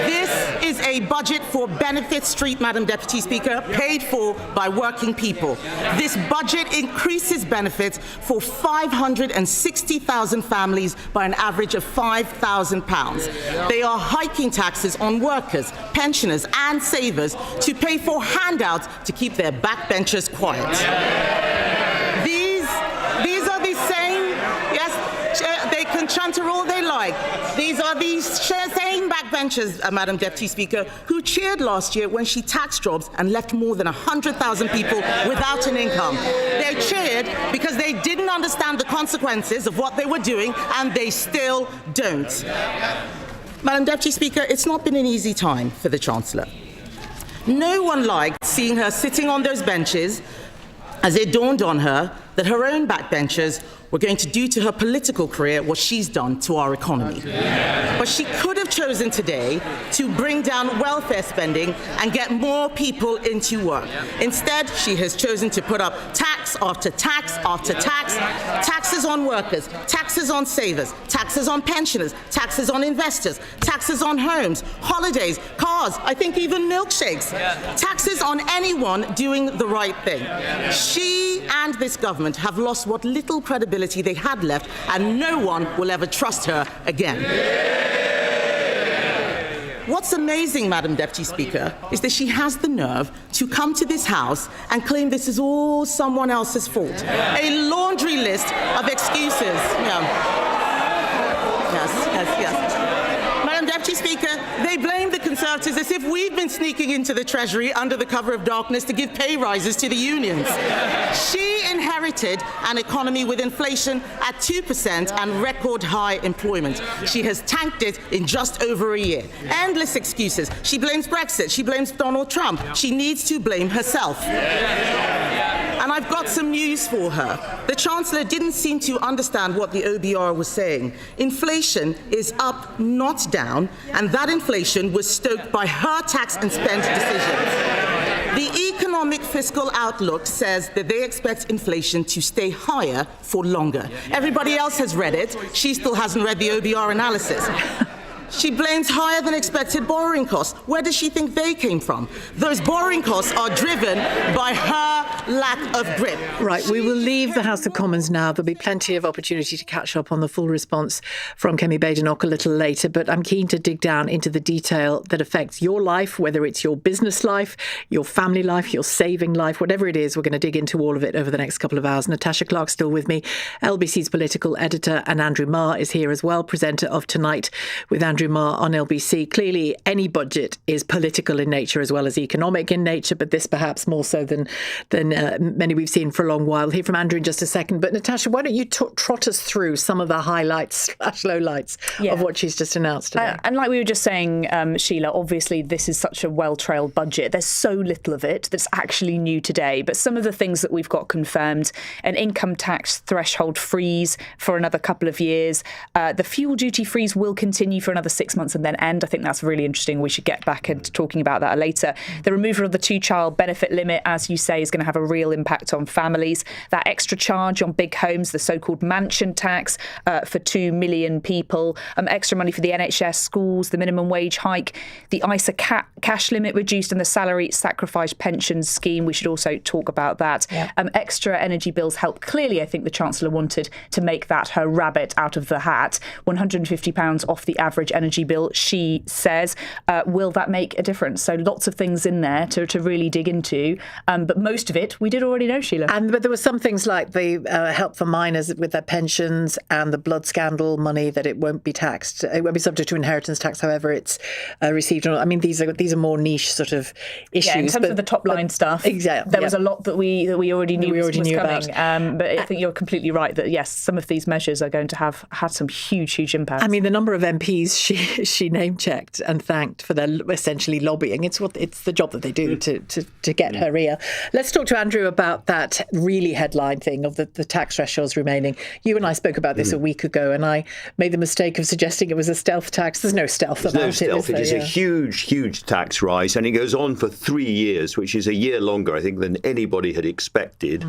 This is a budget for Benefit Street, Madam Deputy Speaker, paid for by working people. This budget increases benefits for 560,000 families by an average of £5,000. They are hiking taxes on workers, pensioners and savers to pay for handouts to keep their backbenchers quiet. These are the same, yes, they can chanter all they like. These are the same backbenchers, Madam Deputy Speaker, who cheered last year when she taxed jobs and left more than 100,000 people without an income. They cheered because they didn't understand the consequences of what they were doing, and they still don't. Madam Deputy Speaker, it's not been an easy time for the Chancellor. No one liked seeing her sitting on those benches as it dawned on her that her own backbenchers were going to do to her political career what she's done to our economy. But she could have chosen today to bring down welfare spending and get more people into work. Instead, she has chosen to put up tax after tax after tax, taxes on workers, taxes on savers, taxes on pensioners, taxes on investors, taxes on homes, holidays, cars, I think even milkshakes, taxes on anyone doing the right thing. She and this government have lost what little credibility they had left, and no one will ever trust her again. What's amazing, Madam Deputy Speaker, is that she has the nerve to come to this House and claim this is all someone else's fault. A laundry list of excuses. Yes. Madam Deputy Speaker, they blame the Conservatives as if we've been sneaking into the Treasury under the cover of darkness to give pay rises to the unions. She inherited an economy with inflation at 2% and record high employment. She has tanked it in just over a year. Endless excuses. She blames Brexit. She blames Donald Trump. She needs to blame herself. And I've got some news for her. The Chancellor didn't seem to understand what the OBR was saying. Inflation is up, not down, and that inflation was stoked by her tax and spend decisions. The economic fiscal outlook says that they expect inflation to stay higher for longer. Everybody else has read it. She still hasn't read the OBR analysis. She blames higher than expected borrowing costs. Where does she think they came from? Those borrowing costs are driven by her lack of grip. Right, we will leave the House of Commons now. There'll be plenty of opportunity to catch up on the full response from Kemi Badenoch a little later, but I'm keen to dig down into the detail that affects your life, whether it's your business life, your family life, your saving life, whatever it is. We're going to dig into all of it over the next couple of hours. Natasha Clark's still with me, LBC's political editor, and Andrew Marr is here as well, presenter of Tonight with Andrew Marr on LBC. Clearly, any budget is political in nature as well as economic in nature, but this perhaps more so than many we've seen for a long while. We'll hear from Andrew in just a second. But Natasha, why don't you trot us through some of the highlights/lowlights of what she's just announced today? And like we were just saying, Sheila, obviously this is such a well-trailed budget. There's so little of it that's actually new today. But some of the things that we've got confirmed: an income tax threshold freeze for another couple of years. The fuel duty freeze will continue for another 6 months and then end. I think that's really interesting. We should get back into talking about that later. The removal of the 2-child benefit limit, as you say, is going to have a real impact on families. That extra charge on big homes, the so-called mansion tax for 2 million people, extra money for the NHS, schools, the minimum wage hike, the ISA cash limit reduced, and the salary sacrifice pensions scheme. We should also talk about that. Extra energy bills help. Clearly, I think the Chancellor wanted to make that her rabbit out of the hat. £150 off the average energy bill, she says. Will that make a difference? So lots of things in there to really dig into. But most of it we did already know, Sheila. But there were some things like the help for minors with their pensions and the blood scandal money, that it won't be taxed. It won't be subject to inheritance tax, however it's received. I mean, these are more niche sort of issues. Yeah, in terms of the top line stuff, there was a lot that we already knew was coming. But I think you're completely right that yes, some of these measures are going to have had some huge impacts. I mean, the number of MPs she name checked and thanked for their essentially lobbying. It's the job that they do to get her ear. Let's talk to Andrew about that really headline thing of the tax thresholds remaining. You and I spoke about this a week ago, and I made the mistake of suggesting it was a stealth tax. There's no stealth about it. There's no stealth. It is a huge tax rise, and it goes on for 3 years, which is a year longer, I think, than anybody had expected.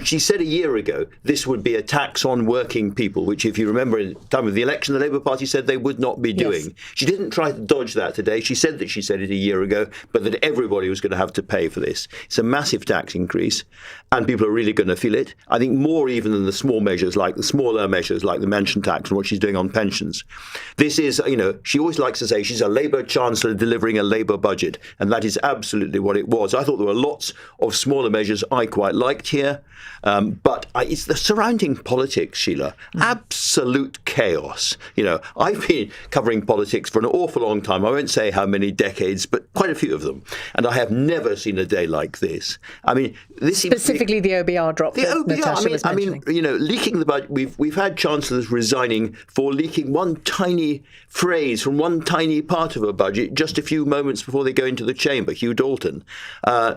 She said a year ago this would be a tax on working people, which, if you remember, at the time of the election, the Labour Party said they would not be doing. Yes. She didn't try to dodge that today. She said that she said it a year ago, but that everybody was going to have to pay for this. It's a massive tax increase, and people are really going to feel it. I think more even than the smaller measures like the mansion tax and what she's doing on pensions. This is, she always likes to say she's a Labour Chancellor delivering a Labour budget, and that is absolutely what it was. I thought there were lots of smaller measures I quite liked here, but it's the surrounding politics, Sheila. Absolute chaos. I've been covering politics for an awful long time. I won't say how many decades, but quite a few of them. And I have never seen a day like this. I mean, this specifically the OBR drop. The OBR. I mean, leaking the budget. We've had chancellors resigning for leaking one tiny phrase from one tiny part of a budget just a few moments before they go into the chamber. Hugh Dalton.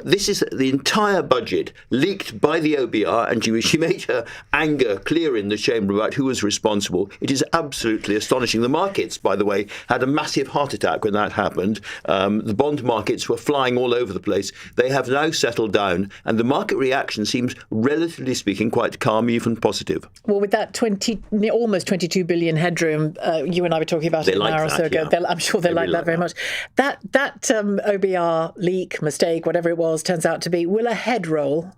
This is the entire budget leaked by the OBR, and she made her anger clear in the chamber about who was responsible. It is absolutely astonishing. The markets, by the way, had a massive heart attack when that happened. The bond markets were flying all over the place. They have now settled down, and the market reaction seems, relatively speaking, quite calm, even positive. Well, with that almost 22 billion headroom, you and I were talking about it an hour or so ago. Yeah. I'm sure they like that very much. That OBR leak, mistake, whatever it was, turns out to be, will a head roll?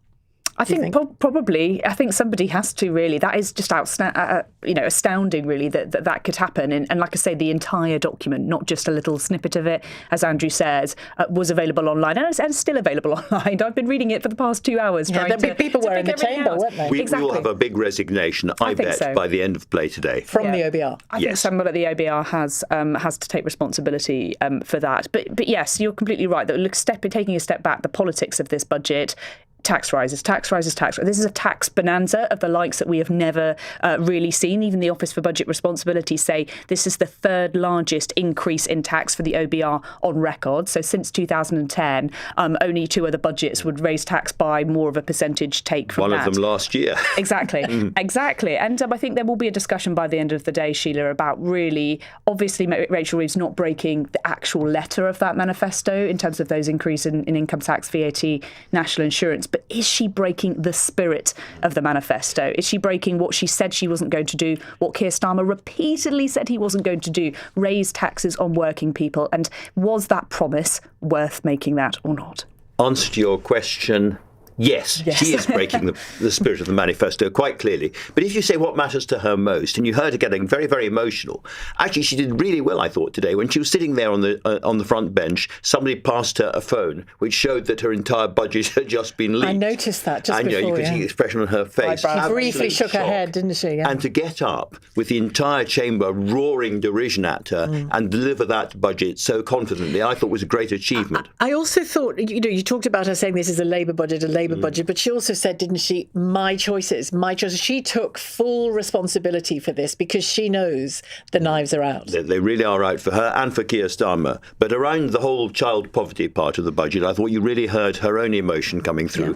I think probably. I think somebody has to, really. That is just astounding, really, that could happen. And like I say, the entire document, not just a little snippet of it, as Andrew says, was available online and it's still available online. I've been reading it for the past 2 hours. People were in the chamber, weren't they? We will have a big resignation, I bet, so. by the end of play today. From the OBR? I think someone at the OBR has to take responsibility for that. But yes, you're completely right. That taking a step back, the politics of this budget. Tax rises. This is a tax bonanza of the likes that we have never really seen. Even the Office for Budget Responsibility say this is the third largest increase in tax for the OBR on record. So since 2010, only 2 other budgets would raise tax by more of a percentage take from that. One of them last year. Exactly. Exactly. And I think there will be a discussion by the end of the day, Sheila, about really, obviously, Rachel Reeves not breaking the actual letter of that manifesto in terms of those increase in income tax, VAT, national insurance. But is she breaking the spirit of the manifesto? Is she breaking what she said she wasn't going to do, what Keir Starmer repeatedly said he wasn't going to do, raise taxes on working people? And was that promise worth making that or not? Answer to your question, yes. She is breaking the spirit of the manifesto quite clearly. But if you say what matters to her most, and you heard her getting very, very emotional, actually she did really well, I thought, today. When she was sitting there on the front bench, somebody passed her a phone, which showed that her entire budget had just been leaked. I noticed that just before. You could see the expression on her face. She briefly shook her head, didn't she? Yeah. And to get up with the entire chamber roaring derision at her and deliver that budget so confidently, I thought was a great achievement. I also thought, you talked about her saying this is a Labour budget, budget, but she also said, didn't she, my choices. She took full responsibility for this because she knows the knives are out. They really are out for her and for Keir Starmer. But around the whole child poverty part of the budget, I thought you really heard her own emotion coming through.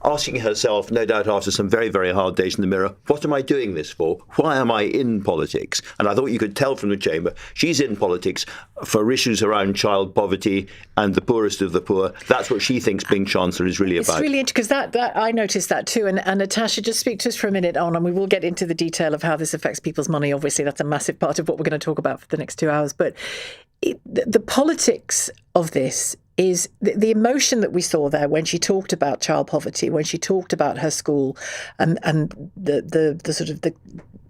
Asking herself, no doubt after some very, very hard days in the mirror, what am I doing this for? Why am I in politics? And I thought you could tell from the chamber, she's in politics for issues around child poverty and the poorest of the poor. That's what she thinks being Chancellor is really about. It's really interesting because that I noticed that too. And Natasha, just speak to us for a minute on, and we will get into the detail of how this affects people's money. Obviously, that's a massive part of what we're going to talk about for the next 2 hours. But the politics of this is the emotion that we saw there when she talked about child poverty, when she talked about her school and the sort of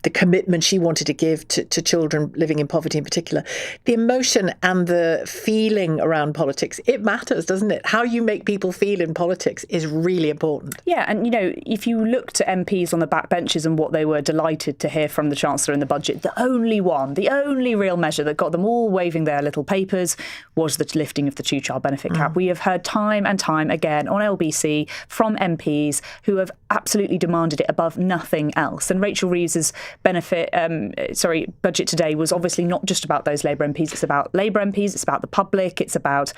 the commitment she wanted to give to children living in poverty in particular. The emotion and the feeling around politics, it matters, doesn't it? How you make people feel in politics is really important. Yeah, and if you looked at MPs on the backbenches and what they were delighted to hear from the Chancellor in the budget, the only real measure that got them all waving their little papers was the lifting of the 2-child benefit cap. We have heard time and time again on LBC from MPs who have absolutely demanded it above nothing else. And Rachel Reeves's budget today was obviously not just about those Labour MPs. It's about Labour MPs, it's about the public, it's about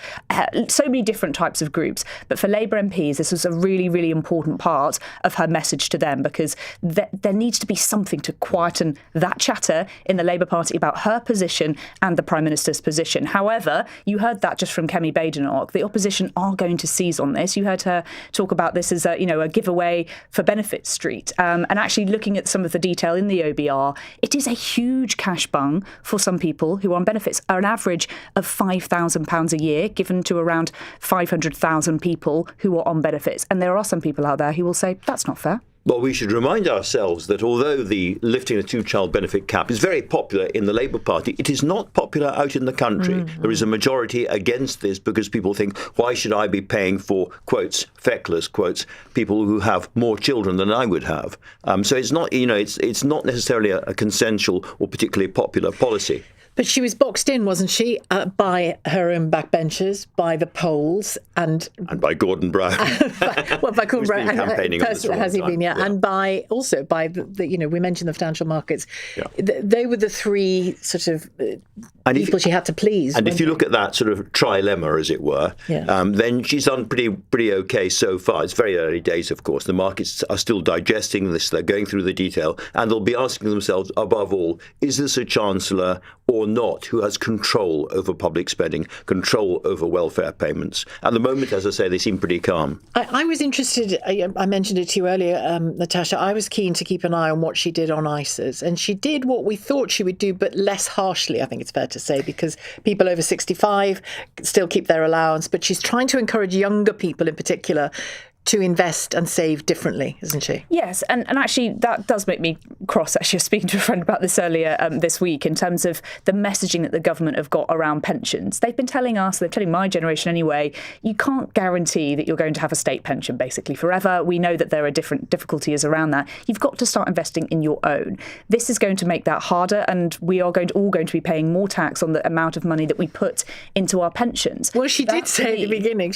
so many different types of groups. But for Labour MPs, this was a really, really important part of her message to them, because there needs to be something to quieten that chatter in the Labour Party about her position and the Prime Minister's position. However, you heard that just from Kemi Badenoch. The opposition are going to seize on this. You heard her talk about this as a giveaway for Benefit Street. And actually looking at some of the detail in the OBR, it is a huge cash bung for some people who are on benefits, an average of £5,000 a year given to around 500,000 people who are on benefits. And there are some people out there who will say, that's not fair. Well, we should remind ourselves that although the lifting the 2-child benefit cap is very popular in the Labour Party, it is not popular out in the country. There is a majority against this because people think, why should I be paying for, quotes, feckless, quotes, people who have more children than I would have? So it's not, it's not necessarily a consensual or particularly popular policy. But she was boxed in, wasn't she, by her own backbenchers, by the polls, and by Gordon Brown. by Gordon Brown, campaigning has he been? Yeah, and by the we mentioned the financial markets. Yeah. They were the three sort of people she had to please. And if you look at that sort of trilemma, as it were, then she's done pretty okay so far. It's very early days, of course. The markets are still digesting this. They're going through the detail, and they'll be asking themselves, above all, is this a Chancellor or not who has control over public spending, control over welfare payments? At the moment, as I say, they seem pretty calm. I was interested, I mentioned it to you earlier, Natasha, I was keen to keep an eye on what she did on ISAs, and she did what we thought she would do, but less harshly, I think it's fair to say, because people over 65 still keep their allowance, but she's trying to encourage younger people in particular to invest and save differently, isn't she? Yes, and actually that does make me cross. Actually, I was speaking to a friend about this earlier this week in terms of the messaging that the government have got around pensions. They've been telling us, they're telling my generation anyway, you can't guarantee that you're going to have a state pension basically forever. We know that there are different difficulties around that. You've got to start investing in your own. This is going to make that harder, and we are all going to be paying more tax on the amount of money that we put into our pensions. Well, she did say at the beginning,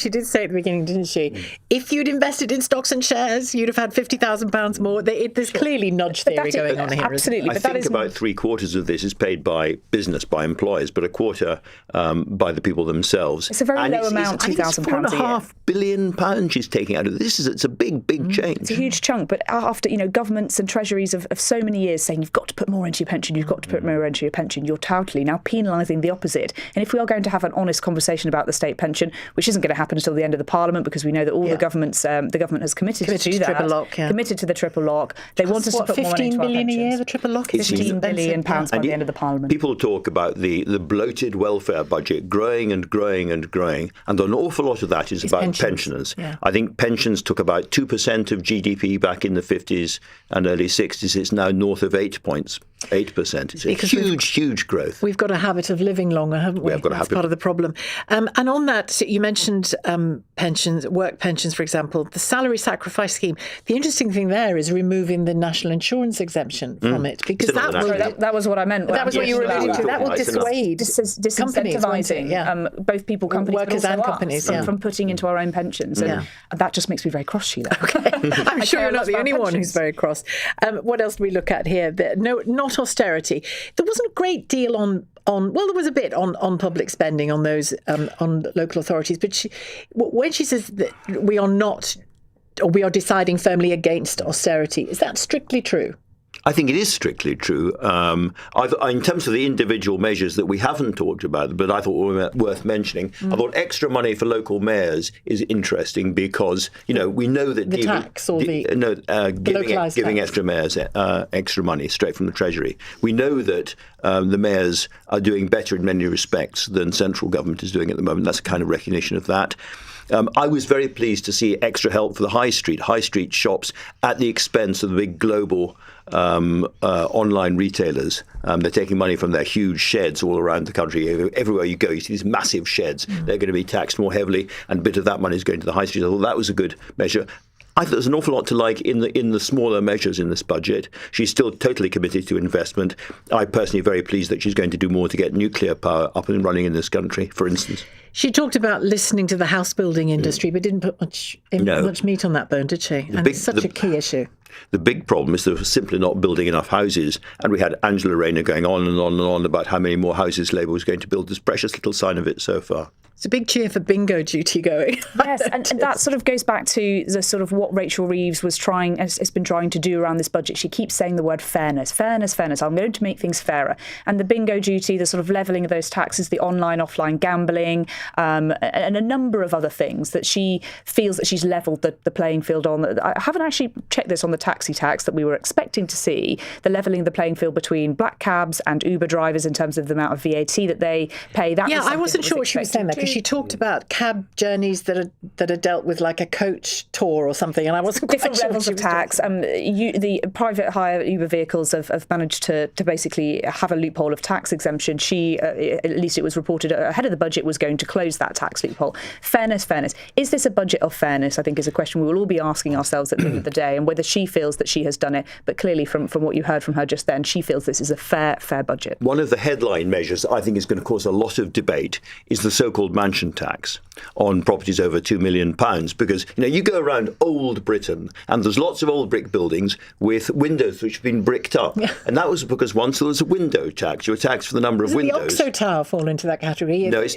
didn't she? If you'd invested in stocks and shares, you'd have had £50,000 more. There's clearly nudge theory going on here. Absolutely. I think about 3/4 of this is paid by business, by employers, but a quarter by the people themselves. It's a very low amount, £2,000 a year. £4.5 billion she's taking out of this. It's a big change. It's a huge chunk, but after governments and treasuries of so many years saying you've got to put more into your pension, you've got to put more into your pension, you're totally now penalising the opposite. And if we are going to have an honest conversation about the state pension, which isn't going to happen until the end of the Parliament, because we know that all the government has committed to do that. Triple lock, committed to the triple lock. They want us to put more money into our pensions. 15 billion a year, the triple lock is £15 billion by the end of the Parliament. People talk about the bloated welfare budget growing and growing and growing, and an awful lot of that is about pensioners. Yeah. I think pensions took about 2% of GDP back in the 50s and early 60s. It's now north of 8%. It's a huge growth. We've got a habit of living longer, haven't we? That's part of the problem. And on that, you mentioned pensions, work pensions, for example, the salary sacrifice scheme. The interesting thing there is removing the national insurance exemption from it, because that was what I meant. That was what you were alluding to. That will dissuade disincentivising both people, companies, workers and companies from putting into our own pensions. And that just makes me very cross, Sheila. Okay. I'm sure you're not the only one who's very cross. What else do we look at here? Not austerity. There wasn't a great deal on there was a bit on public spending on those on local authorities, but when she says that we are deciding firmly against austerity, is that strictly true? I think it is strictly true. In terms of the individual measures that we haven't talked about, but I thought were worth mentioning, I thought extra money for local mayors is interesting because, we know that giving extra mayors extra money straight from the Treasury. We know that the mayors are doing better in many respects than central government is doing at the moment. That's a kind of recognition of that. I was very pleased to see extra help for the high street shops at the expense of the big global online retailers. They're taking money from their huge sheds all around the country. Everywhere you go, you see these massive sheds. They're going to be taxed more heavily, and a bit of that money is going to the high street. I thought that was a good measure. I thought there's an awful lot to like in the smaller measures in this budget. She's still totally committed to investment. I'm personally very pleased that she's going to do more to get nuclear power up and running in this country, for instance. She talked about listening to the house building industry, but didn't put much meat on that bone, did she? It's such a key issue. The big problem is they're simply not building enough houses. And we had Angela Rayner going on and on and on about how many more houses Labour was going to build. There's precious little sign of it so far. It's a big cheer for bingo duty going. Yes, and that sort of goes back to the sort of what Rachel Reeves has been trying to do around this budget. She keeps saying the word fairness. I'm going to make things fairer. And the bingo duty, the sort of levelling of those taxes, the online, offline gambling, and a number of other things that she feels that she's levelled the playing field on. I haven't actually checked this on the taxi tax that we were expecting to see, the levelling of the playing field between black cabs and Uber drivers in terms of the amount of VAT that they pay. I wasn't sure what she was saying there. She talked about cab journeys that are dealt with like a coach tour or something, and I wasn't quite different sure levels of tax. The private hire Uber vehicles have managed to basically have a loophole of tax exemption. She, at least it was reported ahead of the budget, was going to close that tax loophole. Fairness. Is this a budget of fairness? I think is a question we will all be asking ourselves at the end of the day, and whether she feels that she has done it. But clearly, from what you heard from her just then, she feels this is a fair budget. One of the headline measures I think is going to cause a lot of debate is the so-called mansion tax on properties over £2 million, because you go around old Britain and there's lots of old brick buildings with windows which have been bricked up, and that was because once there was a window tax, you were taxed for the number of windows. Does the Oxo Tower fall into that category? No, it's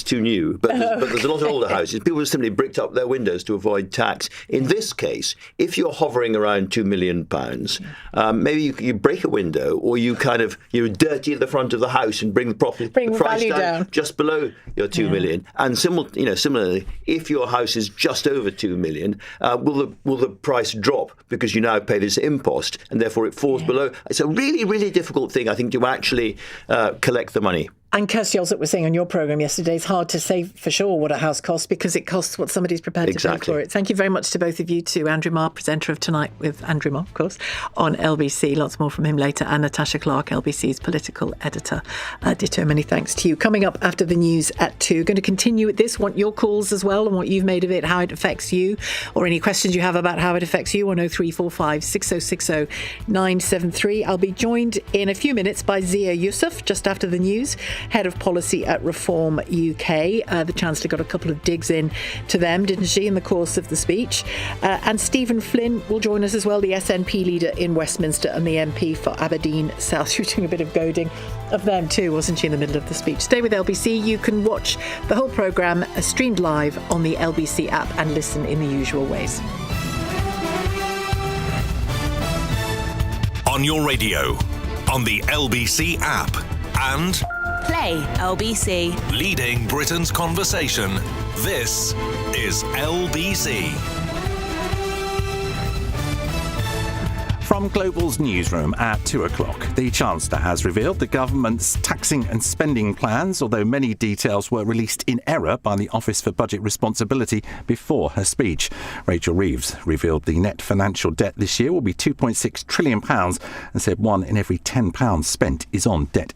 too new, but there's a lot of older houses. People have simply bricked up their windows to avoid tax. In this case, if you're hovering around £2 million, maybe you break a window, or you dirty the front of the house and bring the price down just below your 2 million. And similarly, if your house is just over 2 million, will the price drop because you now pay this impost, and therefore it falls below? It's a really, really difficult thing, I think, to actually collect the money. And Kirsty Allsop was saying on your programme yesterday, it's hard to say for sure what a house costs because it costs what somebody's prepared to pay for it. Thank you very much to both of you, to Andrew Marr, presenter of Tonight with Andrew Marr, of course, on LBC. Lots more from him later. And Natasha Clark, LBC's political editor. Ditto, many thanks to you. Coming up after the news at 2. Going to continue with this. Want your calls as well and what you've made of it, how it affects you, or any questions you have about how it affects you on 0345 6060 973. I'll be joined in a few minutes by Zia Yusuf just after the news, Head of Policy at Reform UK. The Chancellor got a couple of digs in to them, didn't she, in the course of the speech. And Stephen Flynn will join us as well, the SNP leader in Westminster and the MP for Aberdeen South. She was doing a bit of goading of them too, wasn't she, in the middle of the speech? Stay with LBC. You can watch the whole programme streamed live on the LBC app and listen in the usual ways. On your radio, on the LBC app, and Play LBC. Leading Britain's conversation. This is LBC. From Global's newsroom at 2 o'clock, the Chancellor has revealed the government's taxing and spending plans, although many details were released in error by the Office for Budget Responsibility before her speech. Rachel Reeves revealed the net financial debt this year will be £2.6 trillion and said £1 in every £10 spent is on debt